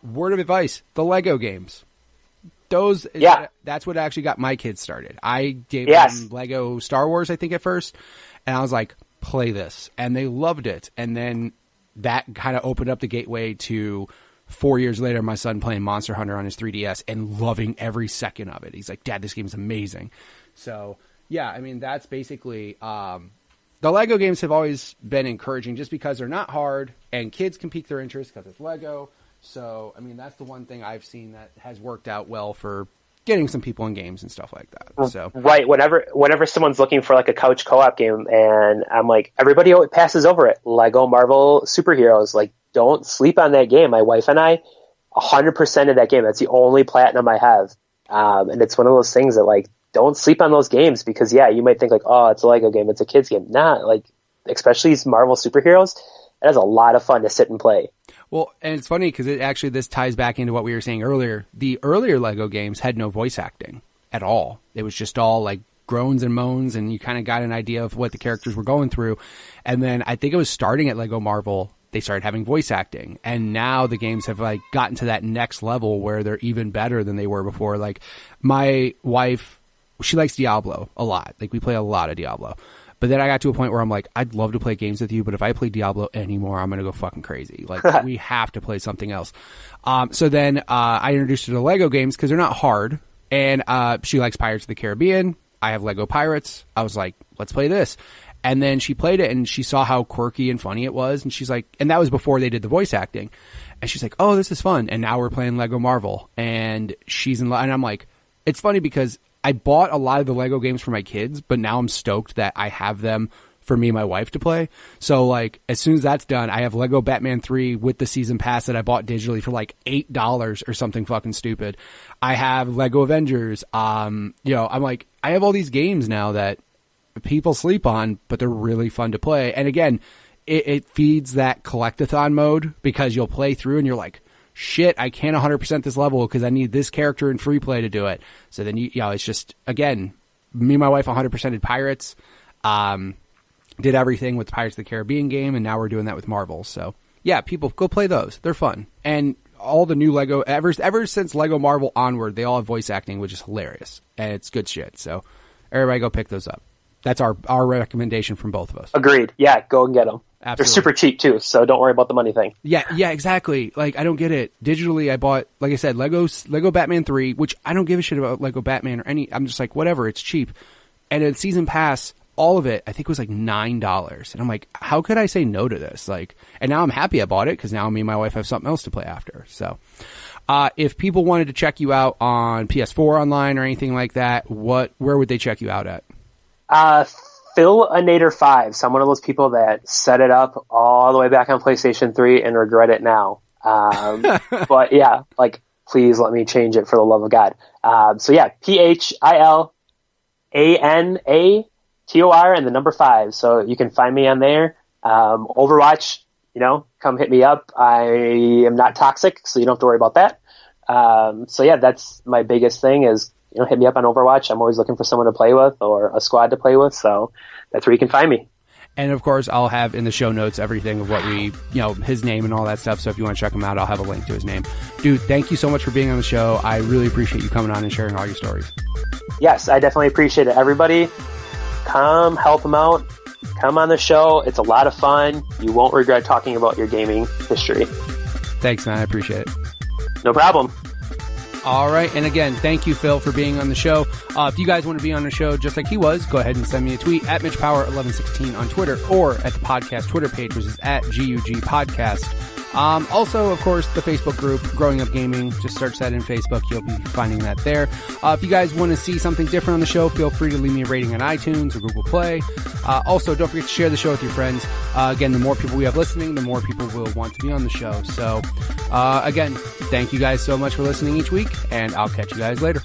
Word of advice, the Lego games. That's what actually got my kids started. I gave them Lego Star Wars, I think, at first, and I was like, play this. And they loved it. And then that kind of opened up the gateway to 4 years later, my son playing Monster Hunter on his 3DS and loving every second of it. He's like, Dad, this game is amazing. So, yeah, I mean, that's basically... the Lego games have always been encouraging just because they're not hard and kids can pique their interest because it's Lego. So, I mean, that's the one thing I've seen that has worked out well for getting some people in games and stuff like that. So, right. Whenever someone's looking for like a couch co-op game, and I'm like, everybody always passes over it. Lego Marvel Superheroes. Like, don't sleep on that game. My wife and I, 100% of that game. That's the only platinum I have. And it's one of those things that, like, don't sleep on those games because, you might think like, oh, it's a Lego game, it's a kid's game. Nah, like, especially these Marvel superheroes, it is a lot of fun to sit and play. Well, and it's funny because this ties back into what we were saying earlier. The earlier Lego games had no voice acting at all. It was just all like groans and moans, and you kind of got an idea of what the characters were going through. And then I think it was starting at Lego Marvel, they started having voice acting, and now the games have like gotten to that next level where they're even better than they were before. Like, my wife, she likes Diablo a lot. Like, we play a lot of Diablo. But then I got to a point where I'm like, I'd love to play games with you, but if I play Diablo anymore, I'm going to go fucking crazy. Like, we have to play something else. So then I introduced her to Lego games because they're not hard. And she likes Pirates of the Caribbean. I have Lego Pirates. I was like, let's play this. And then she played it and she saw how quirky and funny it was. And she's like, and that was before they did the voice acting. And she's like, oh, this is fun. And now we're playing Lego Marvel. And she's in love. And I'm like, it's funny because I bought a lot of the Lego games for my kids, but now I'm stoked that I have them for me and my wife to play. So, like, as soon as that's done, I have Lego Batman 3 with the season pass that I bought digitally for like $8 or something fucking stupid. I have Lego Avengers. I'm like, I have all these games now that people sleep on, but they're really fun to play. And again, it feeds that collectathon mode because you'll play through and you're like, shit, I can't 100% this level because I need this character in free play to do it. So then, it's just, again, me and my wife 100%ed Pirates, did everything with the Pirates of the Caribbean game, and now we're doing that with Marvel. So, yeah, people, go play those. They're fun. And all the new Lego, ever since Lego Marvel onward, they all have voice acting, which is hilarious. And it's good shit. So, everybody go pick those up. That's our recommendation from both of us. Agreed. Yeah, go and get them. Absolutely. They're super cheap too, so don't worry about the money thing. Yeah, exactly. Like, I don't get it. Digitally, I bought, like I said, Lego Batman 3, which I don't give a shit about Lego Batman or any. I'm just like, whatever, it's cheap. And a season pass, all of it, I think it was like $9. And I'm like, how could I say no to this? Like, and now I'm happy I bought it because now me and my wife have something else to play after. So, if people wanted to check you out on PS4 online or anything like that, where would they check you out at? Philinator 5. So I'm one of those people that set it up all the way back on PlayStation 3 and regret it now. But yeah, like, please let me change it for the love of God. So yeah, PHILANATOR and the number 5. So you can find me on there. Overwatch, come hit me up. I am not toxic, so you don't have to worry about that. So yeah, that's my biggest thing is, hit me up on Overwatch. I'm always looking for someone to play with or a squad to play with. So that's where you can find me. And of course, I'll have in the show notes everything of what we, his name and all that stuff. So if you want to check him out, I'll have a link to his name. Dude, thank you so much for being on the show. I really appreciate you coming on and sharing all your stories. Yes, I definitely appreciate it. Everybody, come help him out. Come on the show. It's a lot of fun. You won't regret talking about your gaming history. Thanks, man. I appreciate it. No problem. All right. And again, thank you, Phil, for being on the show. If you guys want to be on the show just like he was, go ahead and send me a tweet at MitchPower1116 on Twitter or at the podcast Twitter page, which is at GUG Podcast. Also, of course, the Facebook group, Growing Up Gaming. Just search that in Facebook. You'll be finding that there. If you guys want to see something different on the show, feel free to leave me a rating on iTunes or Google Play. Also, don't forget to share the show with your friends. Again, the more people we have listening, the more people will want to be on the show. So, again, thank you guys so much for listening each week, and I'll catch you guys later.